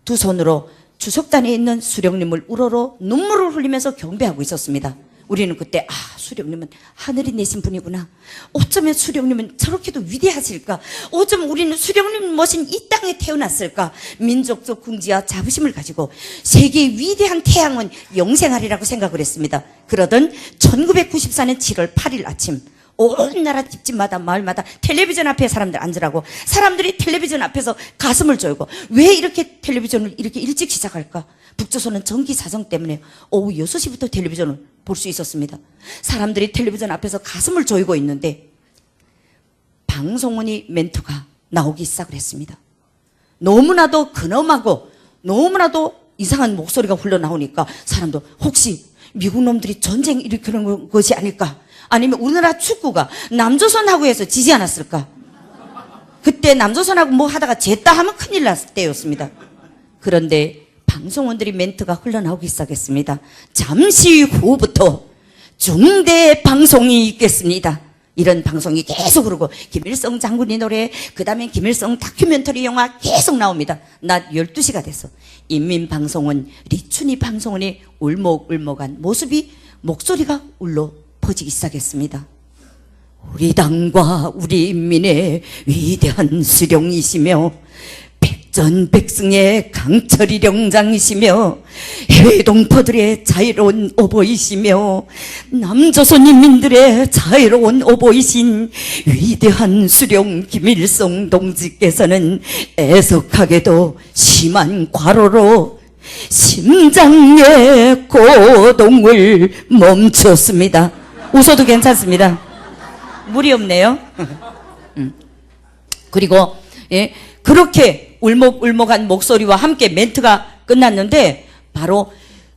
두 손으로 주석단에 있는 수령님을 우러러 눈물을 흘리면서 경배하고 있었습니다. 우리는 그때 수령님은 하늘이 내신 분이구나. 어쩌면 수령님은 저렇게도 위대하실까? 어쩌면 우리는 수령님 모신 이 땅에 태어났을까? 민족적 궁지와 자부심을 가지고 세계의 위대한 태양은 영생하리라고 생각을 했습니다. 그러던 1994년 7월 8일 아침 온 나라 집집마다 마을마다 텔레비전 앞에 사람들 앉으라고 사람들이 텔레비전 앞에서 가슴을 졸고 왜 이렇게 텔레비전을 이렇게 일찍 시작할까? 북조선은 전기 사정 때문에 오후 6시부터 텔레비전을 볼 수 있었습니다. 사람들이 텔레비전 앞에서 가슴을 조이고 있는데 방송원이 멘트가 나오기 시작을 했습니다. 너무나도 근엄하고 너무나도 이상한 목소리가 흘러나오니까 사람도 혹시 미국 놈들이 전쟁 일으키는 것이 아닐까? 아니면 우리나라 축구가 남조선하고 해서 지지 않았을까? 그때 남조선하고 뭐 하다가 졌다 하면 큰일 났을 때였습니다. 그런데 방송원들이 멘트가 흘러나오기 시작했습니다. 잠시 후부터 중대 방송이 있겠습니다. 이런 방송이 계속 흐르고 김일성 장군의 노래, 그 다음에 김일성 다큐멘터리 영화 계속 나옵니다. 낮 12시가 돼서 인민방송원, 리춘희 방송원의 울먹울먹한 모습이 목소리가 울려 퍼지기 시작했습니다. 우리 당과 우리 인민의 위대한 수령이시며 백전백승의 강철이 령장이시며 해외동포들의 자유로운 오보이시며 남조선 인민들의 자유로운 오보이신 위대한 수령 김일성 동지께서는 애석하게도 심한 과로로 심장의 고동을 멈췄습니다. 웃어도 괜찮습니다. 물이 없네요. 그리고 그렇게 울먹울먹한 목소리와 함께 멘트가 끝났는데 바로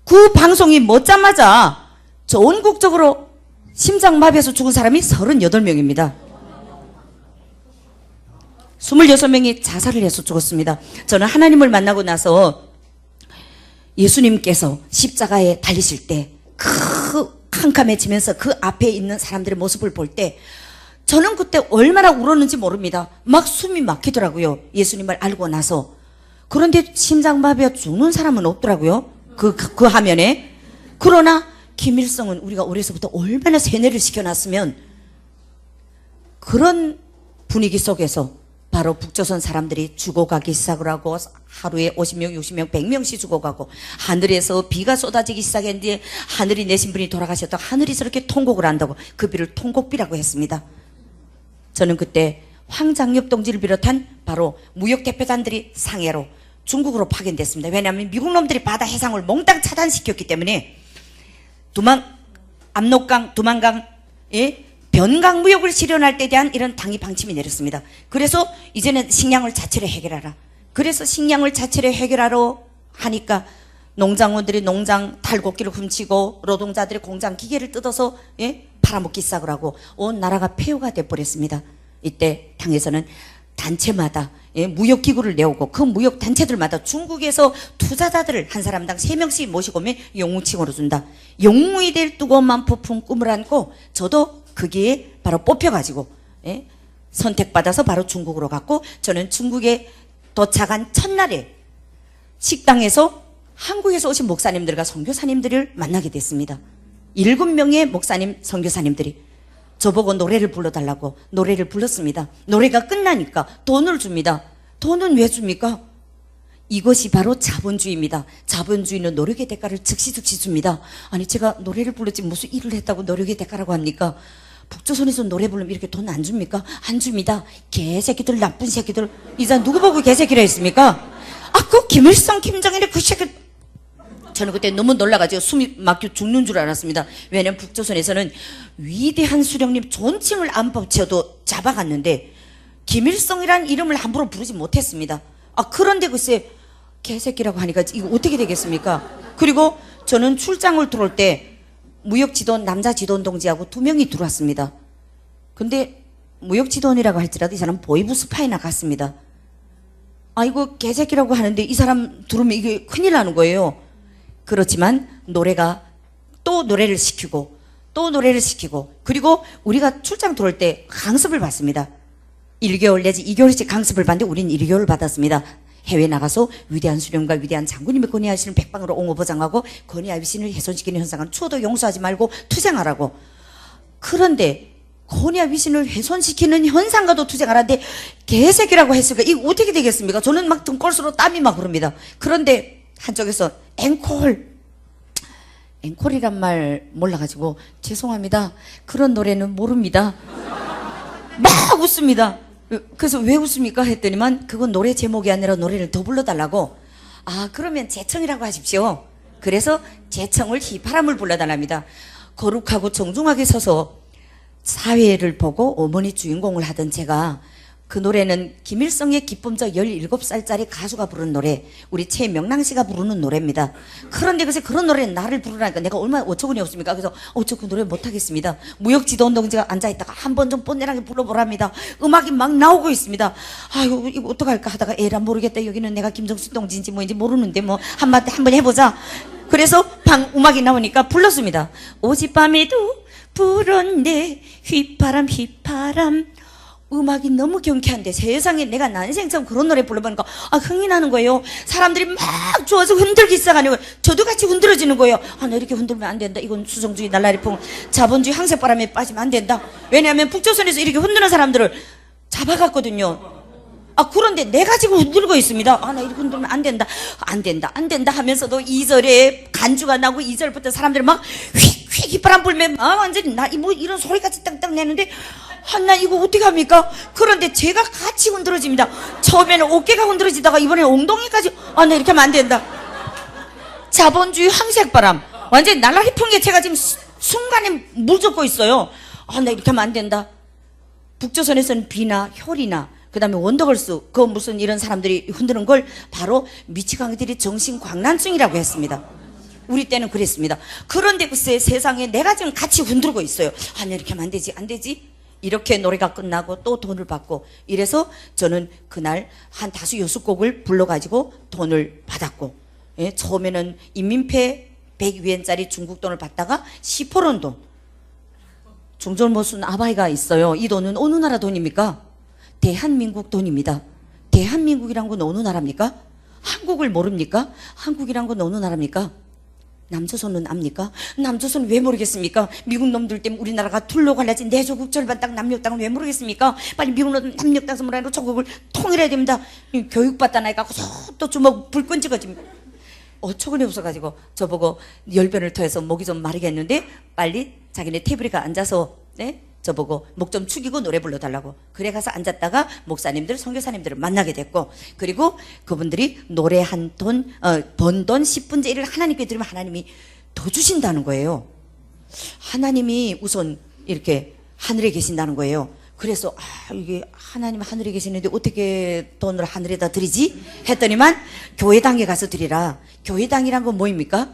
그 방송이 멎자마자 전국적으로 심장마비에서 죽은 사람이 38명입니다. 26명이 자살을 해서 죽었습니다. 저는 하나님을 만나고 나서 예수님께서 십자가에 달리실 때 캄캄해지면서 그 앞에 있는 사람들의 모습을 볼 때 저는 그때 얼마나 울었는지 모릅니다. 막 숨이 막히더라고요. 예수님을 알고 나서. 그런데 심장마비가 죽는 사람은 없더라고요. 그 화면에. 그러나 김일성은 우리가 어려서부터 얼마나 세뇌를 시켜놨으면 그런 분위기 속에서 바로 북조선 사람들이 죽어가기 시작을 하고 하루에 50명, 60명, 100명씩 죽어가고 하늘에서 비가 쏟아지기 시작했는데 하늘이 내신 분이 돌아가셨다고 하늘이 저렇게 통곡을 한다고 그 비를 통곡비라고 했습니다. 저는 그때 황장엽 동지를 비롯한 바로 무역대표단들이 상해로 중국으로 파견됐습니다. 왜냐하면 미국 놈들이 바다 해상을 몽땅 차단시켰기 때문에 압록강, 두만강, 변강 무역을 실현할 때 대한 이런 당위 방침이 내렸습니다. 그래서 이제는 식량을 자체로 해결하라. 그래서 식량을 자체로 해결하러 하니까 농장원들이 농장 탈곡기를 훔치고 노동자들이 공장 기계를 뜯어서 팔아먹기 시작을 하고 온 나라가 폐허가 돼버렸습니다. 이때 당에서는 단체마다 무역기구를 내오고 그 무역단체들마다 중국에서 투자자들을 한 사람당 3명씩 모시고 오면 영웅칭으로 준다. 영웅이 될 뜨거운 부푼 꿈을 안고 저도 거기에 바로 뽑혀가지고 선택받아서 바로 중국으로 갔고 저는 중국에 도착한 첫날에 식당에서 한국에서 오신 목사님들과 선교사님들을 만나게 됐습니다. 7명의 목사님, 선교사님들이 저보고 노래를 불러달라고 노래를 불렀습니다. 노래가 끝나니까 돈을 줍니다. 돈은 왜 줍니까? 이것이 바로 자본주의입니다. 자본주의는 노력의 대가를 즉시 줍니다. 아니 제가 노래를 불렀지 무슨 일을 했다고 노력의 대가라고 합니까? 북조선에서 노래 부르면 이렇게 돈 안 줍니까? 안 줍니다. 개새끼들, 나쁜 새끼들. 이자 누구 보고 개새끼라 했습니까? 그 김일성, 김정일의 그 새끼. 저는 그때 너무 놀라가지고 숨이 막혀 죽는 줄 알았습니다. 왜냐면 북조선에서는 위대한 수령님 존칭을 안 붙여도 잡아갔는데 김일성이라는 이름을 함부로 부르지 못했습니다. 그런데 글쎄 개새끼라고 하니까 이거 어떻게 되겠습니까? 그리고 저는 출장을 들어올 때 무역지도원, 남자 지도원 동지하고 2명이 들어왔습니다. 근데 무역지도원이라고 할지라도 이 사람 보이브 스파이나 같습니다. 이거 개새끼라고 하는데 이 사람 들으면 이게 큰일 나는 거예요. 그렇지만 노래가 또 노래를 시키고 또 노래를 시키고 그리고 우리가 출장 들어올 때 강습을 받습니다. 1개월 내지 2개월씩 강습을 받는데 우린 1개월 받았습니다. 해외 나가서 위대한 수령과 위대한 장군님이 건의하시는 백방으로 옹호보장하고 건의와 위신을 훼손시키는 현상은 추호도 용서하지 말고 투쟁하라고. 그런데 건의와 위신을 훼손시키는 현상과도 투쟁하라는데 개새끼라고 했으니까 이거 어떻게 되겠습니까? 저는 막 등골수로 땀이 막 흐릅니다. 그런데 한쪽에서 앵콜이란 말 몰라가지고 죄송합니다. 그런 노래는 모릅니다. 막 웃습니다. 그래서 왜 웃습니까? 했더니만 그건 노래 제목이 아니라 노래를 더 불러달라고. 그러면 재청이라고 하십시오. 그래서 재청을 휘파람을 불러달랍니다. 거룩하고 정중하게 서서 사회를 보고 어머니 주인공을 하던 제가 그 노래는 김일성의 기쁨저 17살짜리 가수가 부르는 노래, 우리 최명랑 씨가 부르는 노래입니다. 그런데 글쎄 그런 노래는 나를 부르라니까 내가 얼마나 어처구니 없습니까? 그래서 저 그 노래 못하겠습니다. 무역지도원 동지가 앉아있다가 한번 좀 뻔뻔하게 불러보랍니다. 음악이 막 나오고 있습니다. 이거 어떡할까 하다가 에라 모르겠다. 여기는 내가 김정수 동지인지 뭐인지 모르는데 뭐 한번 해보자. 그래서 음악이 나오니까 불렀습니다. 오지밤에도 불었네 휘파람 휘파람. 음악이 너무 경쾌한데 세상에 내가 난생 처음 그런 노래 불러보니까 흥이 나는 거예요. 사람들이 막 좋아서 흔들기 시작하는 거예요. 저도 같이 흔들어지는 거예요. 나 이렇게 흔들면 안 된다. 이건 수성주의 날라리풍 자본주의 항색바람에 빠지면 안 된다. 왜냐하면 북조선에서 이렇게 흔드는 사람들을 잡아갔거든요. 그런데 내가 지금 흔들고 있습니다. 나 이렇게 흔들면 안 된다. 안 된다 하면서도 2절에 간주가 나고 2절부터 사람들이 막 휙휙 휘바람 불면 완전히 이런 소리까지 땅땅 내는데 나 이거 어떻게 합니까? 그런데 제가 같이 흔들어집니다. 처음에는 어깨가 흔들어지다가 이번에는 엉덩이까지. 나 이렇게 하면 안 된다. 자본주의 황색바람 완전히 날라리 풍게 제가 지금 순간에 물젓고 있어요. 나 이렇게 하면 안 된다. 북조선에서는 비나 혈이나 그 다음에 원더걸스 무슨 이런 사람들이 흔드는 걸 바로 미치광이들이 정신광란증이라고 했습니다. 우리 때는 그랬습니다. 그런데 글쎄 세상에 내가 지금 같이 흔들고 있어요. 이렇게 하면 안 되지. 이렇게 노래가 끝나고 또 돈을 받고 이래서 저는 그날 한 5, 6곡을 불러가지고 돈을 받았고 예, 처음에는 인민폐 100위엔짜리 중국 돈을 받다가 10호론 돈. 중절 못 쓴 아바이가 있어요. 이 돈은 어느 나라 돈입니까? 대한민국 돈입니다. 대한민국이란 건 어느 나라입니까? 한국을 모릅니까? 한국이란 건 어느 나라입니까? 남조선은 압니까? 남조선 왜 모르겠습니까? 미국 놈들 때문에 우리나라가 둘로 갈라진 내조국 절반 땅 남녘 땅을 왜 모르겠습니까? 빨리 미국 놈들 남녘 땅 선물하고 조국을 통일해야 됩니다. 교육받다 나니까 또 주먹 불끈 찍어집니다. 어처구니 없어가지고 저보고 열변을 토해서 목이 좀 마르겠는데 빨리 자기네 테이블에 앉아서 네? 저보고 목 좀 축이고 노래 불러달라고. 그래 가서 앉았다가 목사님들, 선교사님들을 만나게 됐고, 그리고 그분들이 노래 한 돈, 번 돈 10분의 1을 하나님께 드리면 하나님이 더 주신다는 거예요. 하나님이 우선 이렇게 하늘에 계신다는 거예요. 그래서 이게 하나님 하늘에 계시는데 어떻게 돈을 하늘에다 드리지? 했더니만 교회당에 가서 드리라. 교회당이란 건 뭐입니까?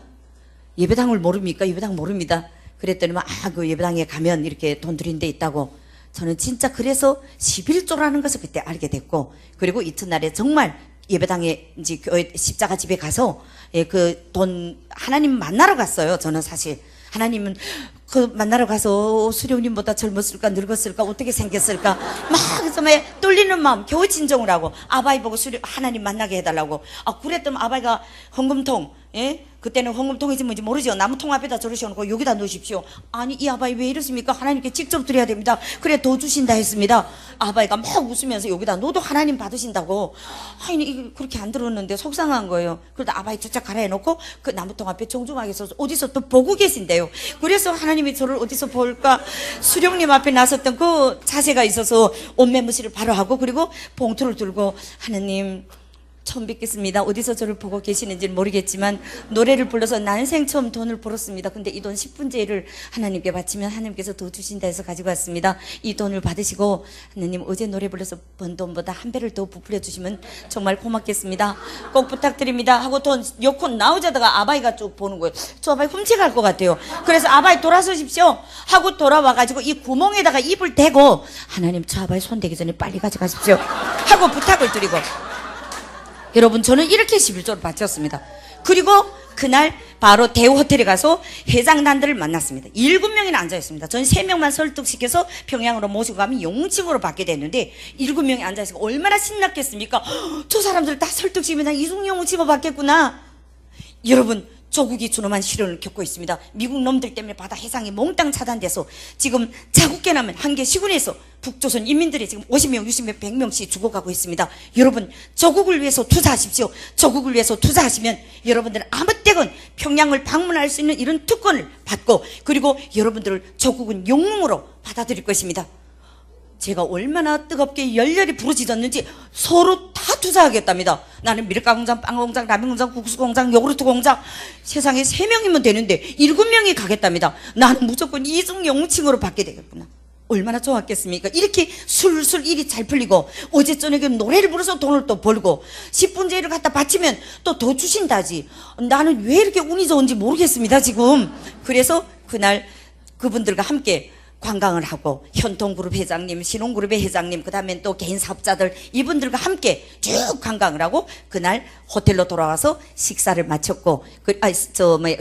예배당을 모릅니까? 예배당 모릅니다. 그랬더니만 그 예배당에 가면 이렇게 돈 드린 데 있다고. 저는 진짜 그래서 11조라는 것을 그때 알게 됐고, 그리고 이튿날에 정말 예배당에 이제 교회 십자가 집에 가서 그 돈 하나님 만나러 갔어요. 저는 사실 하나님은 그 만나러 가서 수령님보다 젊었을까 늙었을까 어떻게 생겼을까 막 정말 떨리는 마음 겨우 진정을 하고 아바이 보고 하나님 만나게 해달라고. 그랬더니 아바이가 헌금통, 예? 그때는 헌금통인지 뭔지 모르죠. 나무통 앞에다 저러셔놓고 여기다 넣으십시오. 아니 이 아바이 왜 이러십니까? 하나님께 직접 드려야 됩니다. 그래 더 주신다 했습니다. 아바이가 막 웃으면서 여기다 넣어도 하나님 받으신다고. 아니 이게 그렇게 안 들었는데 속상한 거예요. 그러다 아바이 쫙 갈아해놓고 그 나무통 앞에 정중하게 서서 어디서 또 보고 계신대요. 그래서 하나님이 저를 어디서 볼까 수령님 앞에 나섰던 그 자세가 있어서 옷매무시를 바로 하고, 그리고 봉투를 들고 하나님 처음 뵙겠습니다. 어디서 저를 보고 계시는지는 모르겠지만 노래를 불러서 난생 처음 돈을 벌었습니다. 근데 이 돈 10분의 1을 하나님께 바치면 하나님께서 더 주신다 해서 가지고 왔습니다. 이 돈을 받으시고 하나님 어제 노래 불러서 번 돈보다 한 배를 더 부풀려 주시면 정말 고맙겠습니다. 꼭 부탁드립니다 하고 돈 놓고 나오자다가 아바이가 쭉 보는 거예요. 저 아바이 훔쳐갈 것 같아요. 그래서 아바이 돌아서십시오 하고 돌아와가지고 이 구멍에다가 입을 대고 하나님 저 아바이 손대기 전에 빨리 가져가십시오 하고 부탁을 드리고, 여러분 저는 이렇게 11조를 바쳤습니다. 그리고 그날 바로 대우 호텔에 가서 회장단들을 만났습니다. 7명이나 앉아있습니다. 저는 3명만 설득시켜서 평양으로 모시고 가면 용칭으로 받게 됐는데 7명이 앉아있으니까 얼마나 신났겠습니까? 저 사람들 다 설득시키면 이중용을 집어받겠구나. 여러분 조국이 준엄한 시련을 겪고 있습니다. 미국 놈들 때문에 바다 해상이 몽땅 차단돼서 지금 자국계 라면 한 개 시군에서 북조선 인민들이 지금 50명, 60명, 100명씩 죽어가고 있습니다. 여러분 조국을 위해서 투자하십시오. 조국을 위해서 투자하시면 여러분들은 아무 때건 평양을 방문할 수 있는 이런 특권을 받고, 그리고 여러분들을 조국은 영웅으로 받아들일 것입니다. 제가 얼마나 뜨겁게 열렬히 부르짖었는지 서로 다 투자하겠답니다. 나는 밀가공장, 빵공장, 라면공장, 국수공장, 요구르트 공장, 세상에 3명이면 되는데 7명이 가겠답니다. 나는 무조건 이중 영웅칭으로 받게 되겠구나. 얼마나 좋았겠습니까? 이렇게 술술 일이 잘 풀리고 어제 저녁에 노래를 부르서 돈을 또 벌고 10분의 1을 갖다 바치면 또 더 주신다지. 나는 왜 이렇게 운이 좋은지 모르겠습니다 지금. 그래서 그날 그분들과 함께 관광을 하고 현통그룹 회장님, 신혼그룹의 회장님, 그 다음에 또 개인 사업자들 이분들과 함께 쭉 관광을 하고 그날 호텔로 돌아와서 식사를 마쳤고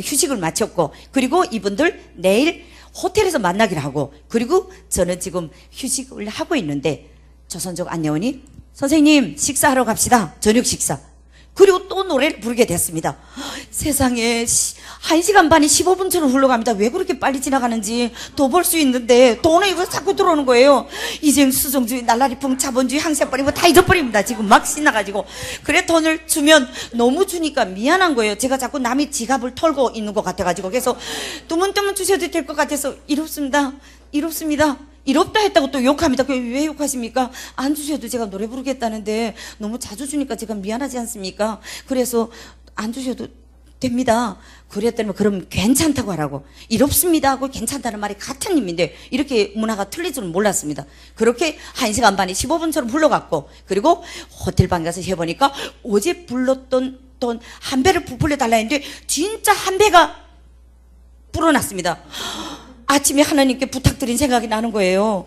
휴식을 마쳤고, 그리고 이분들 내일 호텔에서 만나기로 하고, 그리고 저는 지금 휴식을 하고 있는데 조선족 안내원이 선생님 식사하러 갑시다. 저녁 식사. 그리고 또 노래를 부르게 됐습니다. 세상에 1시간 반이 15분처럼 흘러갑니다. 왜 그렇게 빨리 지나가는지. 더 벌 수 있는데 돈은 이거 자꾸 들어오는 거예요. 이쟁, 수정주의, 날라리풍, 자본주의, 항세버리고 다 잊어버립니다. 지금 막 신나가지고. 그래 돈을 주면 너무 주니까 미안한 거예요. 제가 자꾸 남의 지갑을 털고 있는 것 같아가지고. 그래서 뜨문뜨문 주셔도 될 것 같아서 이롭습니다. 이롭습니다. 이롭다 했다고 또 욕합니다. 왜 욕하십니까? 안 주셔도 제가 노래 부르겠다는데 너무 자주 주니까 제가 미안하지 않습니까? 그래서 안 주셔도 됩니다. 그랬더니 그럼 괜찮다고 하라고. 이롭습니다 하고 괜찮다는 말이 같은 의미인데 이렇게 문화가 틀릴 줄은 몰랐습니다. 그렇게 1시간 반이 15분처럼 흘러갔고, 그리고 호텔방 가서 해보니까 어제 불렀던 돈 한 배를 부풀려 달라 했는데 진짜 한 배가 불어났습니다. 아침에 하나님께 부탁드린 생각이 나는 거예요.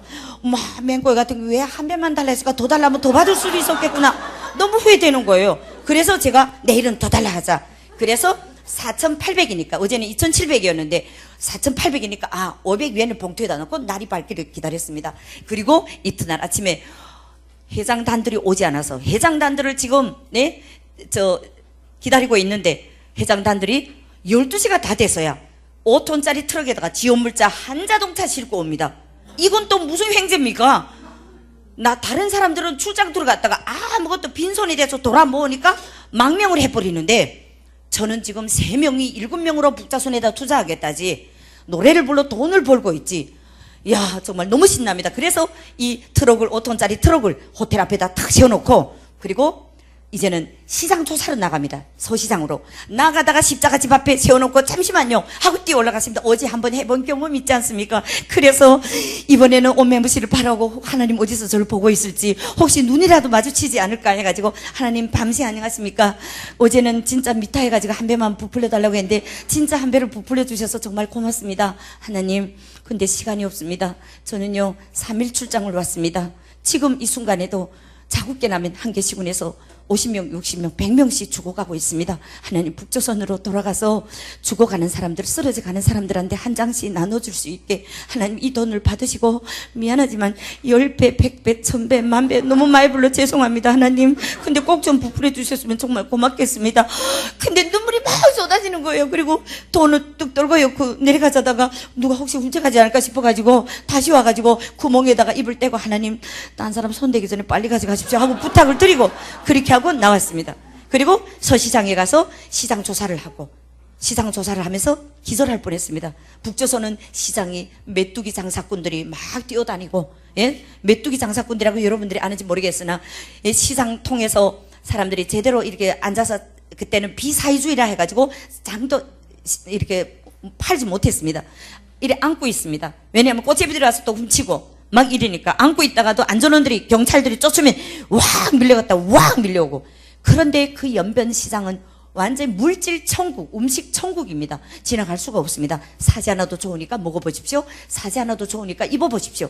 맹고이 같은 게 왜 한 배만 달라 했을까? 더 달라면 더 받을 수도 있었겠구나. 너무 후회되는 거예요. 그래서 제가 내일은 더 달라 하자. 그래서 4,800이니까 어제는 2,700이었는데 4,800이니까 500 위에는 봉투에다 넣고 날이 밝기를 기다렸습니다. 그리고 이튿날 아침에 해장단들이 오지 않아서 해장단들을 지금 기다리고 있는데 해장단들이 12시가 다 돼서야 5톤짜리 트럭에다가 지원물자 한 자동차 싣고 옵니다. 이건 또 무슨 횡재입니까? 다른 사람들은 출장 들어갔다가 아무것도 빈손이 돼서 돌아 모으니까 망명을 해버리는데 저는 지금 3명이 7명으로 북자손에다 투자하겠다지 노래를 불러 돈을 벌고 있지. 야, 정말 너무 신납니다. 그래서 이 트럭을 5톤짜리 트럭을 호텔 앞에다 탁 세워놓고 그리고 이제는 시장 조사로 나갑니다. 서시장으로 나가다가 십자가 집 앞에 세워놓고 잠시만요 하고 뛰어 올라갔습니다. 어제 한번 해본 경험 있지 않습니까? 그래서 이번에는 온 멤버십을 바라고 하나님 어디서 저를 보고 있을지 혹시 눈이라도 마주치지 않을까 해가지고 하나님 밤새 안녕하십니까? 어제는 진짜 미타 해가지고 한 배만 부풀려 달라고 했는데 진짜 한 배를 부풀려 주셔서 정말 고맙습니다. 하나님, 근데 시간이 없습니다. 저는요 3일 출장을 왔습니다. 지금 이 순간에도 자국계 라면 한 개 시군에서 50명, 60명, 100명씩 죽어가고 있습니다. 하나님, 북조선으로 돌아가서 죽어가는 사람들, 쓰러져 가는 사람들한테 한 장씩 나눠줄 수 있게 하나님 이 돈을 받으시고 미안하지만 10배, 100배, 1000배, 10,000배 너무 많이 불러 죄송합니다. 하나님, 근데 꼭 좀 부풀려 주셨으면 정말 고맙겠습니다. 근데 눈물이 막 쏟아지는 거예요. 그리고 돈을 뚝 떨고요. 내려가자다가 누가 혹시 훔쳐가지 않을까 싶어가지고 다시 와가지고 구멍에다가 입을 떼고 하나님, 딴 사람 손대기 전에 빨리 가져가십시오 하고 부탁을 드리고 그렇게 하고 나왔습니다. 그리고 서시장에 가서 시장 조사를 하고 시장 조사를 하면서 기절할 뻔했습니다. 북조선은 시장이 메뚜기 장사꾼들이 막 뛰어다니고, 메뚜기 장사꾼들이라고 여러분들이 아는지 모르겠으나 시장 통해서 사람들이 제대로 이렇게 앉아서 그때는 비사회주의라 해가지고 장도 이렇게 팔지 못했습니다. 이래 안고 있습니다. 왜냐하면 꽃제비들이 와서 또 훔치고 막 이러니까 안고 있다가도 안전원들이 경찰들이 쫓으면 확 밀려갔다 확 밀려오고. 그런데 그 연변시장은 완전 물질 천국, 음식 천국입니다. 지나갈 수가 없습니다. 사지 하나도 좋으니까 먹어보십시오. 사지 하나도 좋으니까 입어보십시오.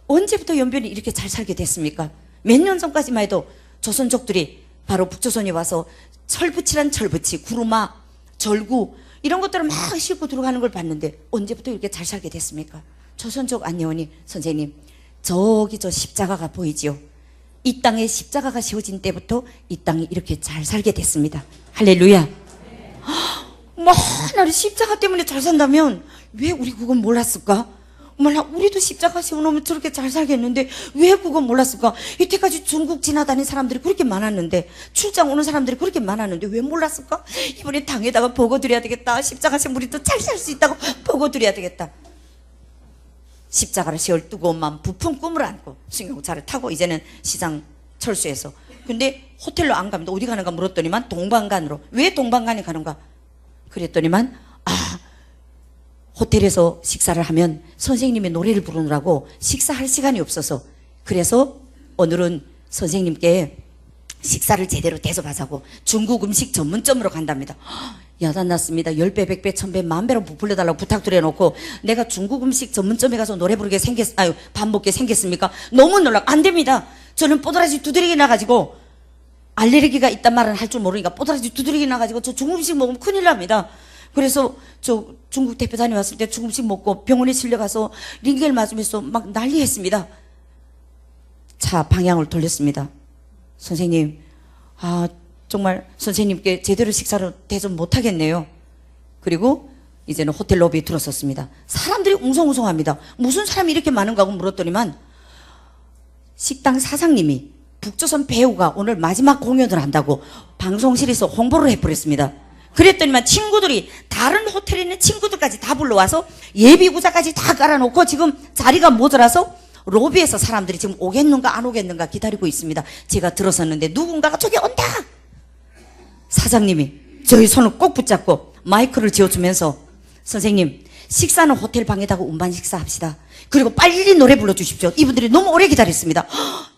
언제부터 연변이 이렇게 잘 살게 됐습니까? 몇 년 전까지만 해도 조선족들이 바로 북조선에 와서 철부치란 철부치, 구루마, 절구 이런 것들을 막 싣고 들어가는 걸 봤는데 언제부터 이렇게 잘 살게 됐습니까? 조선족 안예원이 선생님, 저기 저 십자가가 보이지요? 이 땅에 십자가가 세워진 때부터 이 땅이 이렇게 잘 살게 됐습니다. 할렐루야. 뭐 하나를 십자가 때문에 잘 산다면 왜 우리 그건 몰랐을까? 몰라, 우리도 십자가 세워놓으면 저렇게 잘 살겠는데 왜 그건 몰랐을까? 이때까지 중국 지나다닌 사람들이 그렇게 많았는데, 출장 오는 사람들이 그렇게 많았는데 왜 몰랐을까? 이번에 당에다가 보고드려야 되겠다. 십자가 세우면 우리도 잘 살 수 있다고 보고드려야 되겠다. 십자가를 세울 뜨거운 마음, 부푼 꿈을 안고 승용차를 타고 이제는 시장 철수해서, 근데 호텔로 안 갑니다. 어디 가는가 물었더니만 동방간으로. 왜 동방간에 가는가 그랬더니만 호텔에서 식사를 하면 선생님의 노래를 부르느라고 식사할 시간이 없어서, 그래서 오늘은 선생님께 식사를 제대로 대접하자고 중국 음식 전문점으로 간답니다. 야단났습니다. 10배, 100배, 1000배, 10,000배로 부풀려달라고 부탁드려놓고 내가 중국 음식 전문점에 가서 노래 부르게 밥 먹게 생겼습니까? 너무 놀라. 안 됩니다. 저는 뽀드라지 두드러기 나가지고 알레르기가 있단 말은 할 줄 모르니까 뽀드라지 두드러기 나가지고 저 중국 음식 먹으면 큰일 납니다. 그래서 저 중국 대표단이 왔을 때 중국 음식 먹고 병원에 실려가서 링겔 맞으면서 막 난리했습니다. 차 방향을 돌렸습니다. 선생님, 정말 선생님께 제대로 식사를 대접 못하겠네요. 그리고 이제는 호텔 로비에 들어섰습니다. 사람들이 웅성웅성합니다. 무슨 사람이 이렇게 많은가 하고 물었더니만 식당 사장님이 북조선 배우가 오늘 마지막 공연을 한다고 방송실에서 홍보를 해버렸습니다. 그랬더니만 친구들이, 다른 호텔에 있는 친구들까지 다 불러와서 예비구자까지 다 깔아놓고 지금 자리가 모자라서 로비에서 사람들이 지금 오겠는가 안 오겠는가 기다리고 있습니다. 제가 들어섰는데 누군가가 저기 온다! 사장님이 저희 손을 꼭 붙잡고 마이크를 쥐어주면서 선생님, 식사는 호텔 방에다가 운반 식사합시다. 그리고 빨리 노래 불러주십시오. 이분들이 너무 오래 기다렸습니다.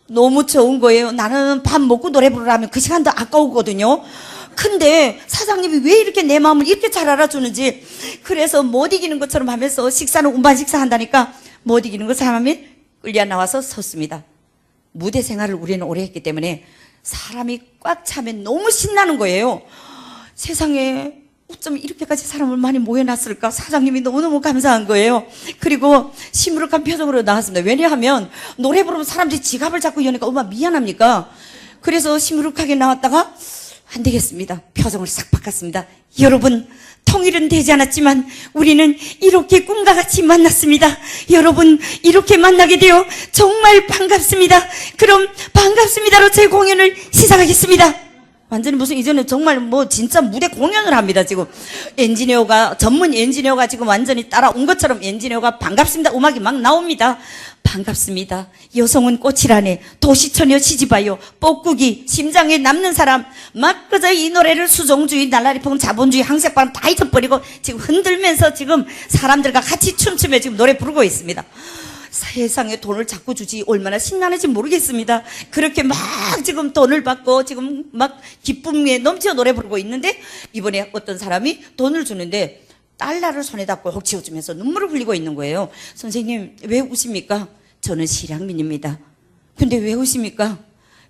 너무 좋은 거예요. 나는 밥 먹고 노래 부르라면 그 시간도 아까우거든요. 근데 사장님이 왜 이렇게 내 마음을 이렇게 잘 알아주는지, 그래서 못 이기는 것처럼 하면서 식사는 운반 식사 한다니까 못 이기는 것처럼 하면 끌려 나와서 섰습니다. 무대 생활을 우리는 오래 했기 때문에 사람이 꽉 차면 너무 신나는 거예요. 세상에 어쩜 이렇게까지 사람을 많이 모여놨을까? 사장님이 너무너무 감사한 거예요. 그리고 시무룩한 표정으로 나왔습니다. 왜냐하면 노래 부르면 사람들이 지갑을 잡고 여니까 엄마 미안합니까? 그래서 시무룩하게 나왔다가 안 되겠습니다. 표정을 싹 바꿨습니다. 여러분, 통일은 되지 않았지만 우리는 이렇게 꿈과 같이 만났습니다. 여러분, 이렇게 만나게 되어 정말 반갑습니다. 그럼 반갑습니다로 제 공연을 시작하겠습니다. 완전히 무슨 이제는 정말 뭐 진짜 무대 공연을 합니다. 지금 엔지니어가, 전문 엔지니어가 지금 완전히 따라온 것처럼 엔지니어가 반갑습니다 음악이 막 나옵니다. 반갑습니다. 여성은 꽃이라네. 도시처녀 시집와요. 뻐꾸기 심장에 남는 사람. 막 그저 이 노래를 수종주의, 날라리풍, 자본주의, 항색바람 다 잊어버리고 지금 흔들면서 지금 사람들과 같이 춤추며 지금 노래 부르고 있습니다. 세상에 돈을 자꾸 주지 얼마나 신나는지 모르겠습니다. 그렇게 막 지금 돈을 받고 지금 막 기쁨에 넘쳐 노래 부르고 있는데 이번에 어떤 사람이 돈을 주는데 달러를 손에다 꼭 쥐어주면서 눈물을 흘리고 있는 거예요. 선생님, 왜 우십니까? 저는 실향민입니다. 근데 왜 우십니까?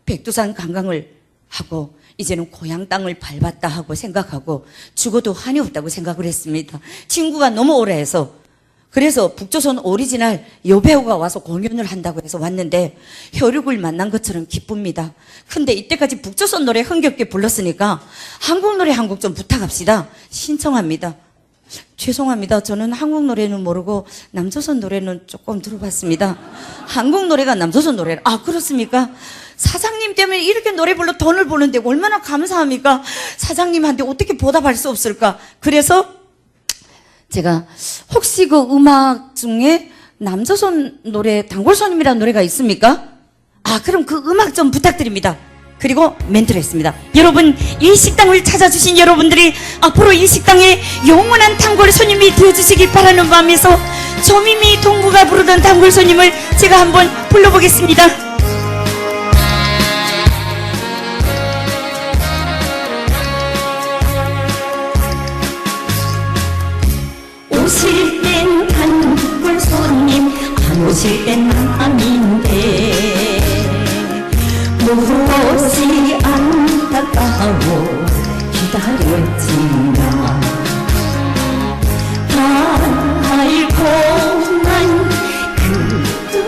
백두산 관광을 하고 이제는 고향 땅을 밟았다 하고 생각하고 죽어도 한이 없다고 생각을 했습니다. 친구가 너무 오래 해서. 그래서 북조선 오리지널 여배우가 와서 공연을 한다고 해서 왔는데 혈육을 만난 것처럼 기쁩니다. 근데 이때까지 북조선 노래 흥겹게 불렀으니까 한국 노래 한 곡 좀 부탁합시다. 신청합니다. 죄송합니다. 저는 한국 노래는 모르고 남조선 노래는 조금 들어봤습니다. 한국 노래가 남조선 노래를. 아, 그렇습니까? 사장님 때문에 이렇게 노래 불러 돈을 버는데 얼마나 감사합니까? 사장님한테 어떻게 보답할 수 없을까? 그래서 제가 혹시 그 음악 중에 남조선 노래 단골손님이라는 노래가 있습니까? 아, 그럼 그 음악 좀 부탁드립니다. 그리고 멘트를 했습니다. 여러분, 이 식당을 찾아주신 여러분들이 앞으로 이 식당에 영원한 단골 손님이 되어주시길 바라는 마음에서 조미미 동구가 부르던 단골 손님을 제가 한번 불러보겠습니다. 오실 땐 단골 손님, 안 오실 땐 남인데 무엇이 안타까워 기다렸지만 달콤한 그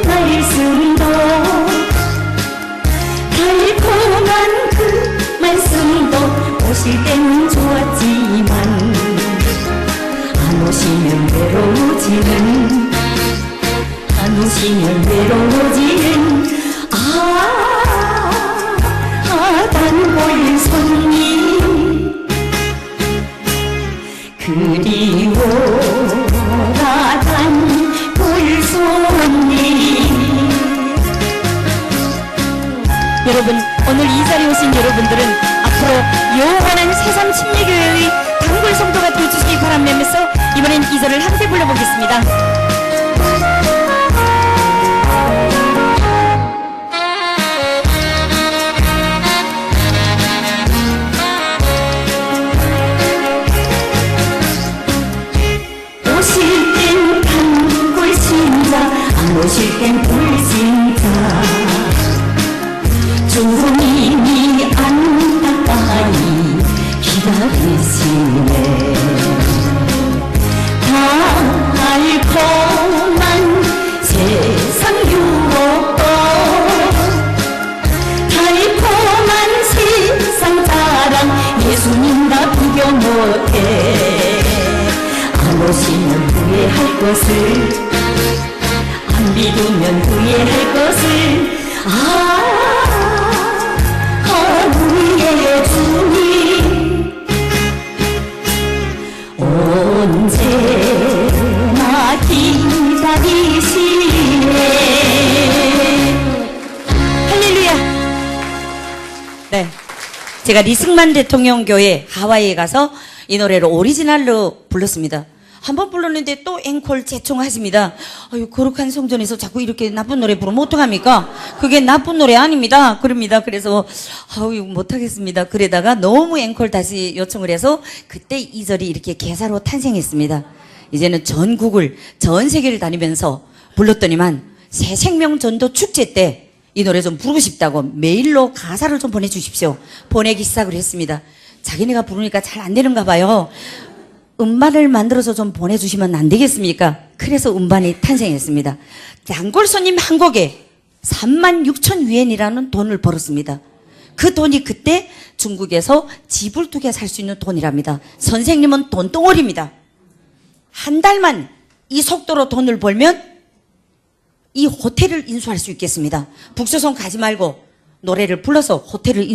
말씀도 달콤한 그 말씀도 오실 땐 좋았지만 안 오시면 외로워지는, 안 오시면 외로워지는 단골 손님 그리워라 단골 손님. 여러분, 오늘 이 자리에 오신 여러분들은 앞으로 영원한 새삼 침례교회의 단골 성도가 되어주시기 바라면서 이번엔 이 절을 함께 불러보겠습니다. 오실 땐 단골 신자, 안 오실 땐 불신자. 주님이 안타까이 기다리시네. 달콤한 세상 유혹도 달콤한 세상 자랑 예수님과 비교 못해. 안 오시면 후회할 것을, 안 믿으면 후회할 것을. 우리의 주님 언제나 기다리시네. 할렐루야. 네, 제가 리승만 대통령 교회 하와이에 가서 이 노래를 오리지널로 불렀습니다. 한번 불렀는데 또 앵콜 재청하십니다. 아유, 거룩한 성전에서 자꾸 이렇게 나쁜 노래 부르면 어떡합니까? 그게 나쁜 노래 아닙니다. 그럽니다. 그래서 아유, 못하겠습니다. 그러다가 너무 앵콜 다시 요청을 해서 그때 이 절이 이렇게 개사로 탄생했습니다. 이제는 전국을, 전 세계를 다니면서 불렀더니만 새생명전도 축제 때 이 노래 좀 부르고 싶다고 메일로 가사를 좀 보내주십시오. 보내기 시작을 했습니다. 자기네가 부르니까 잘 안 되는가 봐요. 음반을 만들어서 좀 보내주시면 안 되겠습니까? 그래서 음반이 탄생했습니다. 단골 손님 한 곡에 36,000위엔이라는 돈을 벌었습니다. 그 돈이 그때 중국에서 집을 2개 살 수 있는 돈이랍니다. 선생님은 돈덩어리입니다. 한 달만 이 속도로 돈을 벌면 이 호텔을 인수할 수 있겠습니다. 북조선 가지 말고 노래를 불러서 호텔을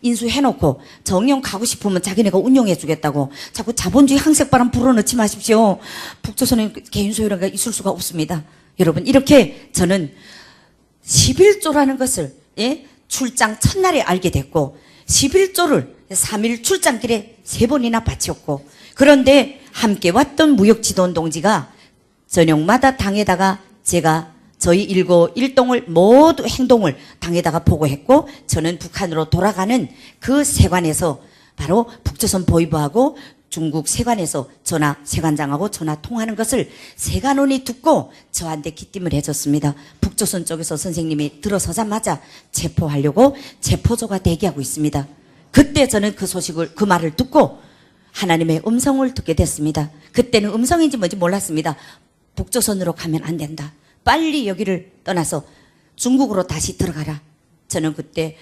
인수해놓고 정령 가고 싶으면 자기네가 운영해 주겠다고 자꾸 자본주의 항색바람 불어넣지 마십시오. 북조선은 개인 소유가 있을 수가 없습니다. 여러분, 이렇게 저는 11조라는 것을 출장 첫날에 알게 됐고 11조를 3일 출장길에 3번이나 바치었고, 그런데 함께 왔던 무역지도원 동지가 저녁마다 당에다가 제가 저희 일동을 모두 행동을 당에다가 보고했고, 저는 북한으로 돌아가는 그 세관에서 바로 북조선 보위부하고 중국 세관에서 세관장하고 전화 통하는 것을 세관원이 듣고 저한테 기띔을 해줬습니다. 북조선 쪽에서 선생님이 들어서자마자 체포하려고 체포조가 대기하고 있습니다. 그때 저는 그 말을 듣고 하나님의 음성을 듣게 됐습니다. 그때는 음성인지 뭔지 몰랐습니다. 북조선으로 가면 안 된다. 빨리 여기를 떠나서 중국으로 다시 들어가라. 저는 그때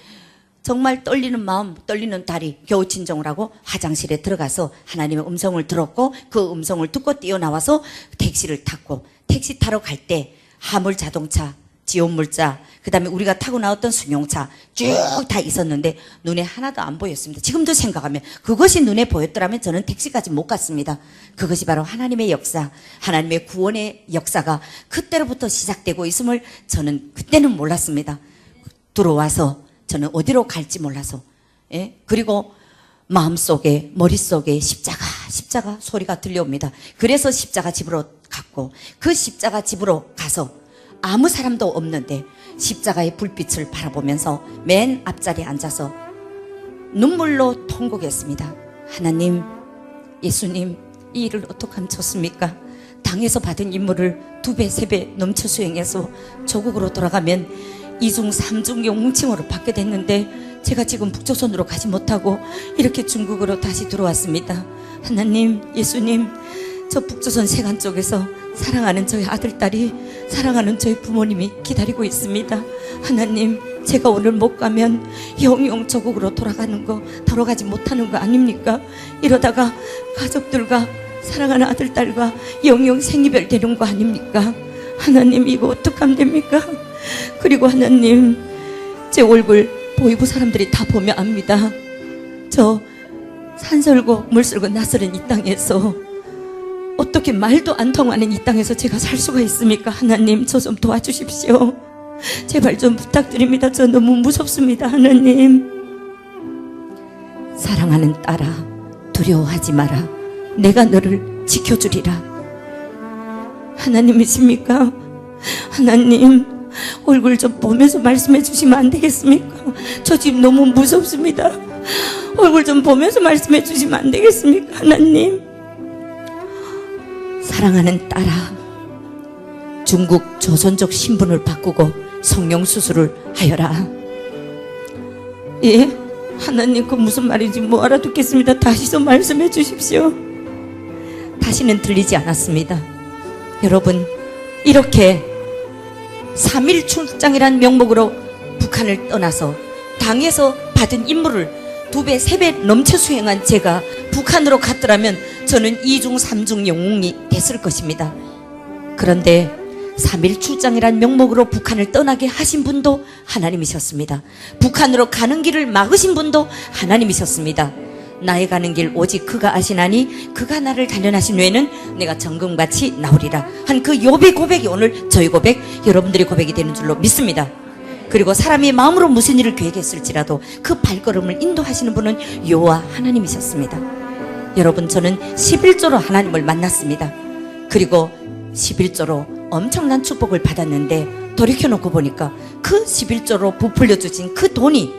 정말 떨리는 마음, 떨리는 다리, 겨우 진정을 하고 화장실에 들어가서 하나님의 음성을 들었고, 그 음성을 듣고 뛰어나와서 택시를 탔고, 택시 타러 갈 때 화물 자동차, 지원물자, 그 다음에 우리가 타고 나왔던 승용차 쭉 다 있었는데 눈에 하나도 안 보였습니다. 지금도 생각하면 그것이 눈에 보였더라면 저는 택시까지 못 갔습니다. 그것이 바로 하나님의 역사, 하나님의 구원의 역사가 그때로부터 시작되고 있음을 저는 그때는 몰랐습니다. 들어와서 저는 어디로 갈지 몰라서, 그리고 마음속에, 머릿속에 십자가 소리가 들려옵니다. 그래서 십자가 집으로 갔고, 그 십자가 집으로 가서 아무 사람도 없는데 십자가의 불빛을 바라보면서 맨 앞자리에 앉아서 눈물로 통곡했습니다. 하나님, 예수님, 이 일을 어떻게 하면 좋습니까? 당에서 받은 임무를 2배, 3배 넘쳐 수행해서 조국으로 돌아가면 2중, 3중 영웅칭호를 받게 됐는데 제가 지금 북조선으로 가지 못하고 이렇게 중국으로 다시 들어왔습니다. 하나님, 예수님, 저 북조선 세관 쪽에서 사랑하는 저희 아들딸이, 사랑하는 저희 부모님이 기다리고 있습니다. 하나님, 제가 오늘 못 가면 영영 조국으로 돌아가지 못하는 거 아닙니까? 이러다가 가족들과 사랑하는 아들딸과 영영 생이별 되는 거 아닙니까? 하나님, 이거 어떡하면 됩니까? 그리고 하나님, 제 얼굴 보위부 사람들이 다 보면 압니다. 저 산설고 물설고 낯설은 이 땅에서 어떻게 말도 안 통하는 이 땅에서 제가 살 수가 있습니까? 하나님, 저 좀 도와주십시오. 제발 좀 부탁드립니다. 저 너무 무섭습니다. 하나님. 사랑하는 딸아, 두려워하지 마라. 내가 너를 지켜주리라. 하나님이십니까? 하나님, 얼굴 좀 보면서 말씀해 주시면 안 되겠습니까? 저 지금 너무 무섭습니다. 얼굴 좀 보면서 말씀해 주시면 안 되겠습니까? 하나님. 사랑하는 딸아, 중국 조선족 신분을 바꾸고 성형수술을 하여라. 예? 하나님, 그 무슨 말인지 못 알아듣겠습니다. 다시 좀 말씀해 주십시오. 다시는 들리지 않았습니다. 여러분, 이렇게 3일 출장이란 명목으로 북한을 떠나서 당에서 받은 임무를 2배, 3배 넘쳐 수행한 제가 북한으로 갔더라면 저는 2중, 3중 영웅이 됐을 것입니다. 그런데 3일 출장이란 명목으로 북한을 떠나게 하신 분도 하나님이셨습니다. 북한으로 가는 길을 막으신 분도 하나님이셨습니다. 나의 가는 길 오직 그가 아시나니 그가 나를 단련하신 후에는 내가 정금같이 나오리라 한 그 욥의 고백이 오늘 저희 고백, 여러분들의 고백이 되는 줄로 믿습니다. 그리고 사람이 마음으로 무슨 일을 계획했을지라도 그 발걸음을 인도하시는 분은 여호와 하나님이셨습니다. 여러분, 저는 11조로 하나님을 만났습니다. 그리고 11조로 엄청난 축복을 받았는데 돌이켜놓고 보니까 그 11조로 부풀려 주신 그 돈이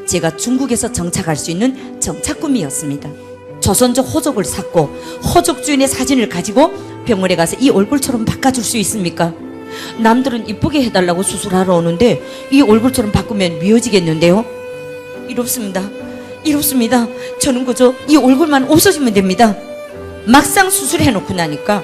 제가 중국에서 정착할 수 있는 정착금이었습니다. 조선족 호족을 샀고 호족 주인의 사진을 가지고 병원에 가서 이 얼굴처럼 바꿔줄 수 있습니까? 남들은 이쁘게 해달라고 수술하러 오는데 이 얼굴처럼 바꾸면 미워지겠는데요? 이렇습니다. 이렇습니다. 저는 그저 이 얼굴만 없어지면 됩니다. 막상 수술해놓고 나니까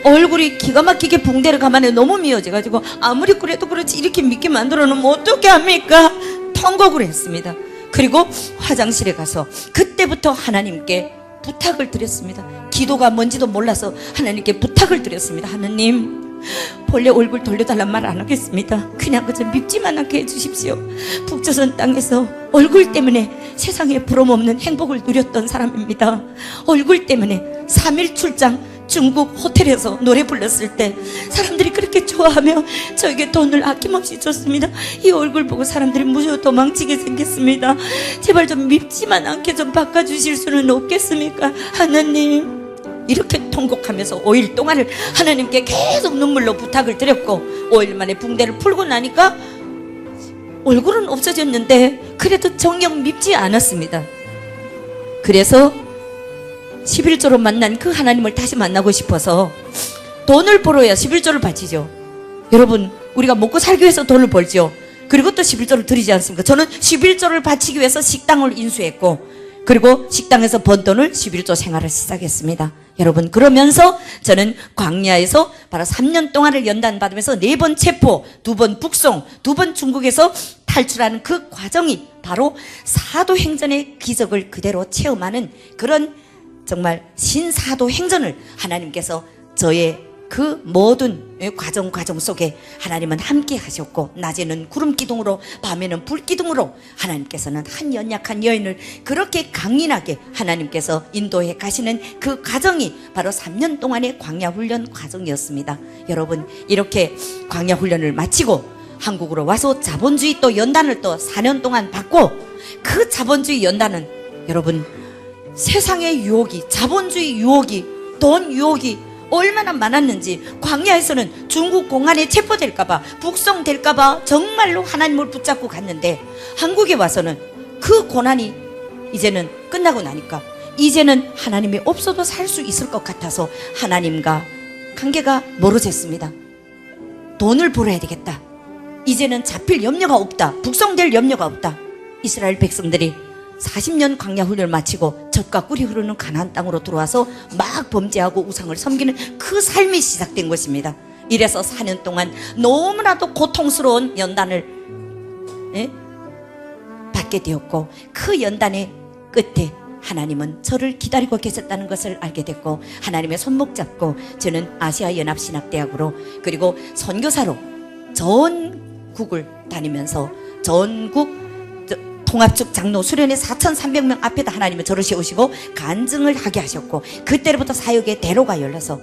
얼굴이 기가 막히게 붕대를 감안해 너무 미어져가지고 아무리 그래도 그렇지 이렇게 믿게 만들어 놓으면 어떻게 합니까? 통곡을 했습니다. 그리고 화장실에 가서 그때부터 하나님께 부탁을 드렸습니다. 기도가 뭔지도 몰라서 하나님께 부탁을 드렸습니다. 하나님, 본래 얼굴 돌려달란 말 안 하겠습니다. 그냥 그저 밉지만 않게 해주십시오. 북조선 땅에서 얼굴 때문에 세상에 부러움없는 행복을 누렸던 사람입니다. 얼굴 때문에 3일 출장 중국 호텔에서 노래 불렀을 때 사람들이 그렇게 좋아하며 저에게 돈을 아낌없이 줬습니다. 이 얼굴 보고 사람들이 무조건 도망치게 생겼습니다. 제발 좀 밉지만 않게 좀 바꿔주실 수는 없겠습니까? 하나님, 이렇게 통곡하면서 5일 동안을 하나님께 계속 눈물로 부탁을 드렸고 5일 만에 붕대를 풀고 나니까 얼굴은 없어졌는데 그래도 정녕 밉지 않았습니다. 그래서 11조로 만난 그 하나님을 다시 만나고 싶어서 돈을 벌어야 11조를 바치죠. 여러분, 우리가 먹고 살기 위해서 돈을 벌죠. 그리고 또 11조를 드리지 않습니까? 저는 11조를 바치기 위해서 식당을 인수했고 그리고 식당에서 번 돈을 11조 생활을 시작했습니다. 여러분, 그러면서 저는 광야에서 바로 3년 동안을 연단받으면서 4번 체포, 2번 북송, 2번 중국에서 탈출하는 그 과정이 바로 사도행전의 기적을 그대로 체험하는 그런 정말 신사도행전을 하나님께서 저의 그 모든 과정 속에 하나님은 함께 하셨고 낮에는 구름 기둥으로 밤에는 불 기둥으로 하나님께서는 한 연약한 여인을 그렇게 강인하게 하나님께서 인도해 가시는 그 과정이 바로 3년 동안의 광야 훈련 과정이었습니다. 여러분, 이렇게 광야 훈련을 마치고 한국으로 와서 자본주의 또 연단을 또 4년 동안 받고 그 자본주의 연단은 여러분 세상의 유혹이, 자본주의 유혹이, 돈 유혹이 얼마나 많았는지 광야에서는 중국 공안에 체포될까봐 북송될까봐 정말로 하나님을 붙잡고 갔는데 한국에 와서는 그 고난이 이제는 끝나고 나니까 이제는 하나님이 없어도 살 수 있을 것 같아서 하나님과 관계가 멀어졌습니다. 돈을 벌어야 되겠다. 이제는 잡힐 염려가 없다. 북송될 염려가 없다. 이스라엘 백성들이 40년 광야 훈련을 마치고 젖과 꿀이 흐르는 가나안 땅으로 들어와서 막 범죄하고 우상을 섬기는 그 삶이 시작된 것입니다. 이래서 4년 동안 너무나도 고통스러운 연단을 받게 되었고 그 연단의 끝에 하나님은 저를 기다리고 계셨다는 것을 알게 됐고 하나님의 손목 잡고 저는 아시아연합신학대학으로 그리고 선교사로 전국을 다니면서 전국 통합축 장로 수련회 4,300명 앞에다 하나님은 저를 세우시고 간증을 하게 하셨고 그때부터 사역의 대로가 열려서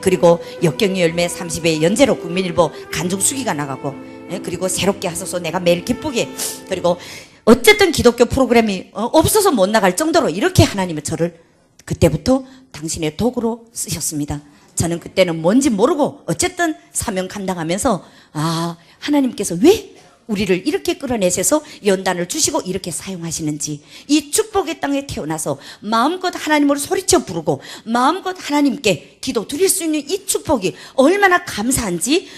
그리고 역경의 열매 30회 연재로 국민일보 간증 수기가 나가고 그리고 새롭게 하소서 내가 매일 기쁘게 그리고 어쨌든 기독교 프로그램이 없어서 못 나갈 정도로 이렇게 하나님은 저를 그때부터 당신의 도구로 쓰셨습니다. 저는 그때는 뭔지 모르고 어쨌든 사명 감당하면서 하나님께서 왜 우리를 이렇게 끌어내셔서 연단을 주시고 이렇게 사용하시는지 이 축복의 땅에 태어나서 마음껏 하나님을 소리쳐 부르고 마음껏 하나님께 기도 드릴 수 있는 이 축복이 얼마나 감사한지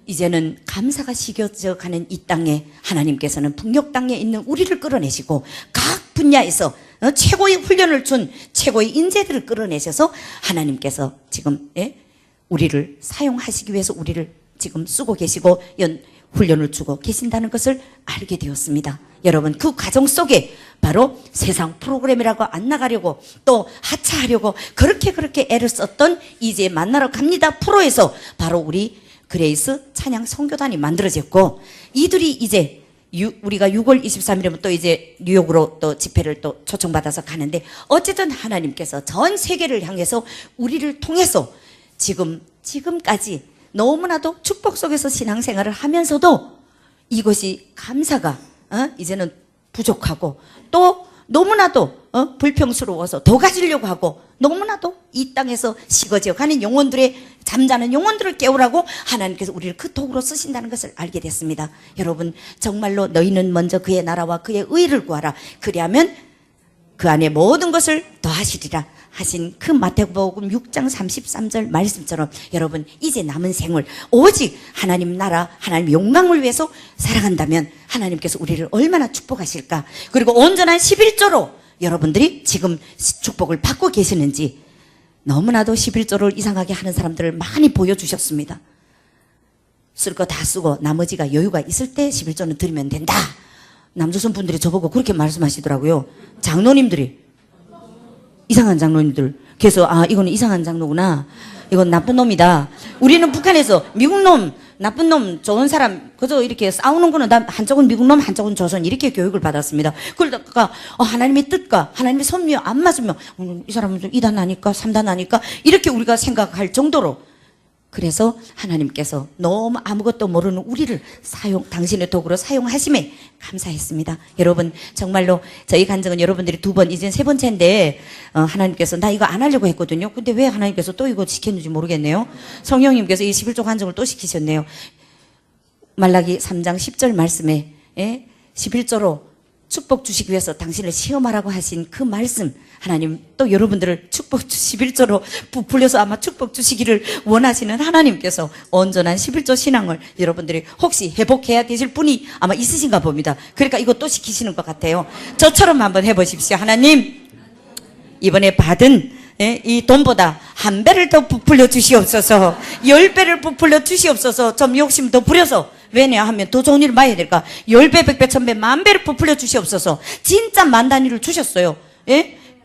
이제는 감사가 식어져 가는 이 땅에 하나님께서는 북녘 땅에 있는 우리를 끌어내시고 각 분야에서 최고의 훈련을 준 최고의 인재들을 끌어내셔서 하나님께서 지금 우리를 사용하시기 위해서 우리를 지금 쓰고 계시고 훈련을 주고 계신다는 것을 알게 되었습니다. 여러분, 그 과정 속에 바로 세상 프로그램이라고 안 나가려고 또 하차하려고 그렇게 애를 썼던 이제 만나러 갑니다 프로에서 바로 우리 그레이스 찬양 선교단이 만들어졌고 이들이 이제 우리가 6월 23일이면 또 이제 뉴욕으로 또 집회를 또 초청받아서 가는데 어쨌든 하나님께서 전 세계를 향해서 우리를 통해서 지금까지 너무나도 축복 속에서 신앙생활을 하면서도 이것이 감사가 이제는 부족하고 또 너무나도 불평스러워서 더 가지려고 하고 너무나도 이 땅에서 식어져 가는 영혼들의 잠자는 영혼들을 깨우라고 하나님께서 우리를 그 도구로 쓰신다는 것을 알게 됐습니다. 여러분, 정말로 너희는 먼저 그의 나라와 그의 의를 구하라. 그리하면 그 안에 모든 것을 더하시리라 하신 그 마태복음 6장 33절 말씀처럼 여러분 이제 남은 생을 오직 하나님 나라 하나님 영광을 위해서 살아간다면 하나님께서 우리를 얼마나 축복하실까. 그리고 온전한 11조로 여러분들이 지금 축복을 받고 계시는지 너무나도 11조를 이상하게 하는 사람들을 많이 보여주셨습니다. 쓸 거 다 쓰고 나머지가 여유가 있을 때 11조는 드리면 된다. 남조선 분들이 저보고 그렇게 말씀하시더라고요. 장로님들이, 이상한 장로님들. 그래서 이거는 이상한 장로구나. 이건 나쁜 놈이다. 우리는 북한에서 미국 놈, 나쁜 놈, 좋은 사람 그저 이렇게 싸우는 거는 한쪽은 미국 놈, 한쪽은 조선 이렇게 교육을 받았습니다. 그러다가 하나님의 뜻과 하나님의 섭리와 안 맞으면 이 사람은 좀 2단 아닐까 3단 아닐까 이렇게 우리가 생각할 정도로, 그래서 하나님께서 너무 아무것도 모르는 우리를 당신의 도구로 사용하심에 감사했습니다. 여러분, 정말로 저희 간증은 여러분들이 2번, 이제 3번째인데, 하나님께서 나 이거 안 하려고 했거든요. 근데 왜 하나님께서 또 이거 시켰는지 모르겠네요. 성령님께서 이 11조 간증을 또 시키셨네요. 말라기 3장 10절 말씀에, 11조로 축복 주시기 위해서 당신을 시험하라고 하신 그 말씀, 하나님 또 여러분들을 축복 11조로 부풀려서 아마 축복 주시기를 원하시는 하나님께서 온전한 11조 신앙을 여러분들이 혹시 회복해야 되실 분이 아마 있으신가 봅니다. 그러니까 이거 또 시키시는 것 같아요. 저처럼 한번 해보십시오. 하나님, 이번에 받은 이 돈보다 1배를 더 부풀려 주시옵소서, 10배를 부풀려 주시옵소서. 좀 욕심 더 부려서, 왜냐하면 더 좋은 일을 많이 해야 될까? 10배, 100배, 1000배, 10,000배를 부풀려 주시옵소서. 진짜 만단위를 주셨어요.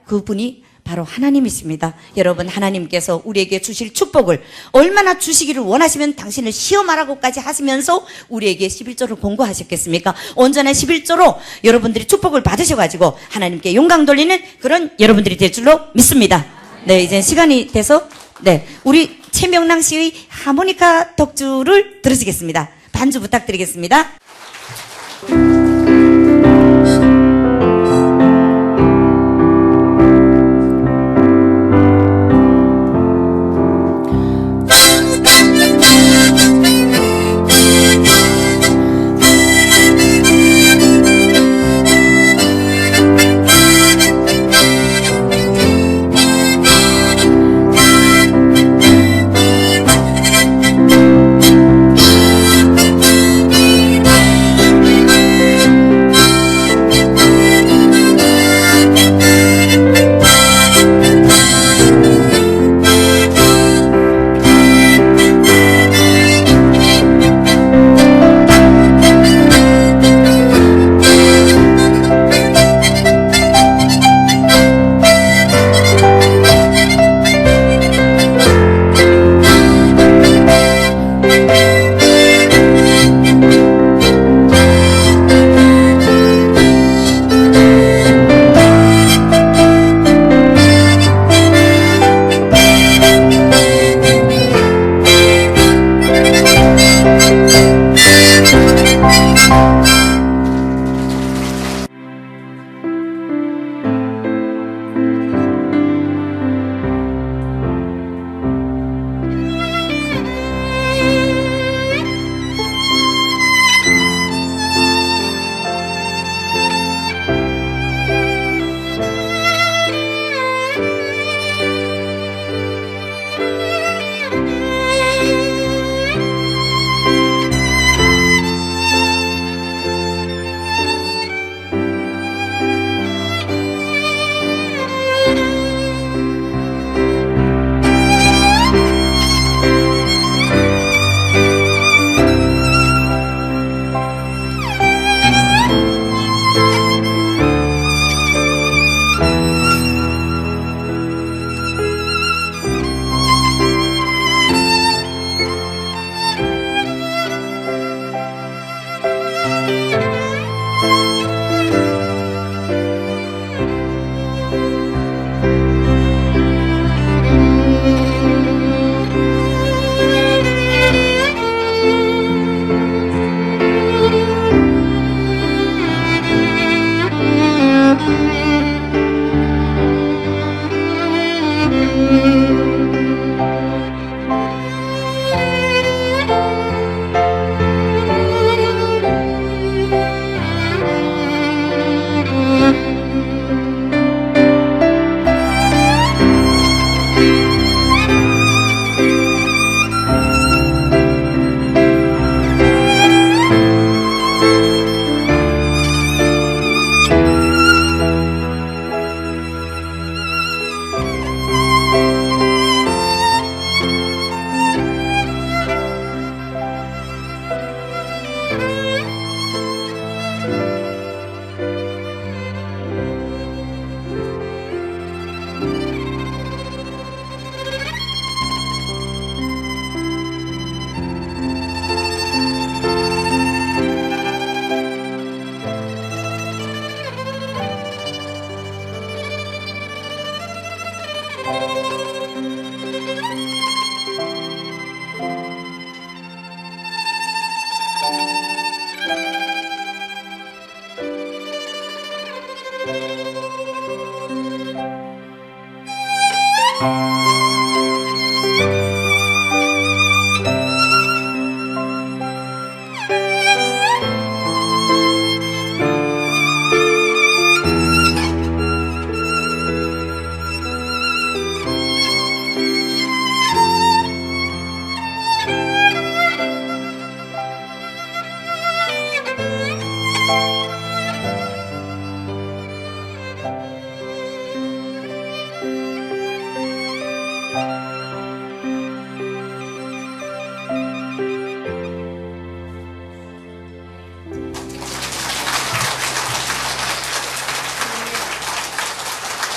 그분이 바로 하나님이십니다. 여러분, 하나님께서 우리에게 주실 축복을 얼마나 주시기를 원하시면 당신을 시험하라고까지 하시면서 우리에게 11조를 공고하셨겠습니까? 온전한 11조로 여러분들이 축복을 받으셔가지고 하나님께 영광 돌리는 그런 여러분들이 될 줄로 믿습니다. 네, 이제 시간이 돼서 우리 최명랑 씨의 하모니카 덕주를 들으시겠습니다. 반주 부탁드리겠습니다.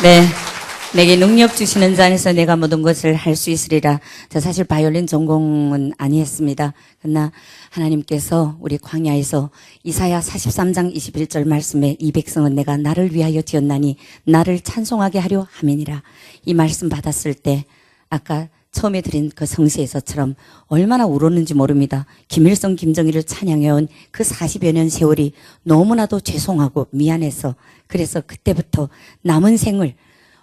네. 내게 능력 주시는 자 안에서 내가 모든 것을 할 수 있으리라. 저 사실 바이올린 전공은 아니었습니다. 그러나 하나님께서 우리 광야에서 이사야 43장 21절 말씀에 이 백성은 내가 나를 위하여 지었나니 나를 찬송하게 하려 함이니라. 이 말씀 받았을 때 아까 처음에 드린 그 성시에서처럼 얼마나 울었는지 모릅니다. 김일성, 김정일을 찬양해온 그 40여 년 세월이 너무나도 죄송하고 미안해서 그래서 그때부터 남은 생을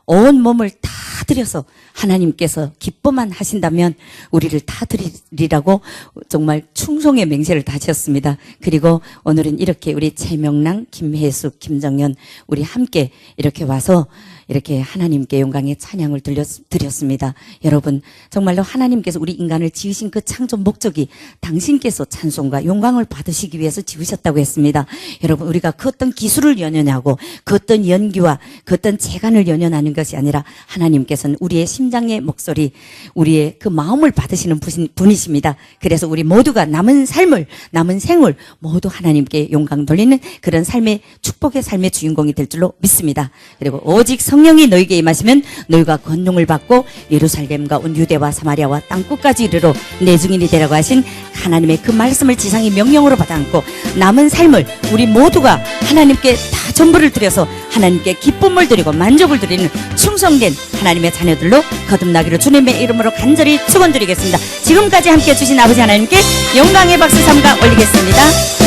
온 몸을 다 드려서 하나님께서 기뻐만 하신다면 우리를 다 드리라고 정말 충성의 맹세를 다졌습니다. 그리고 오늘은 이렇게 우리 최명랑, 김혜숙, 김정연 우리 함께 이렇게 와서 이렇게 하나님께 영광의 찬양을 드렸습니다. 여러분 정말로 하나님께서 우리 인간을 지으신 그 창조 목적이 당신께서 찬송과 영광을 받으시기 위해서 지으셨다고 했습니다. 여러분 우리가 그 어떤 기술을 연연하고 그 어떤 연기와 그 어떤 재간을 연연하는 것이 아니라 하나님께서는 우리의 심장의 목소리, 우리의 그 마음을 받으시는 분이십니다. 그래서 우리 모두가 남은 삶을, 남은 생을 모두 하나님께 영광 돌리는 그런 삶의 축복의 삶의 주인공이 될 줄로 믿습니다. 그리고 오직 성령이 너희에게 임하시면 너희가 권능을 받고 예루살렘과 온 유대와 사마리아와 땅끝까지 이르러 내 증인이 되라고 하신 하나님의 그 말씀을 지상의 명령으로 받아 안고 남은 삶을 우리 모두가 하나님께 다 전부를 드려서 하나님께 기쁨을 드리고 만족을 드리는 충성된 하나님의 자녀들로 거듭나기를 주님의 이름으로 간절히 축원드리겠습니다. 지금까지 함께해 주신 아버지 하나님께 영광의 박수 삼가 올리겠습니다.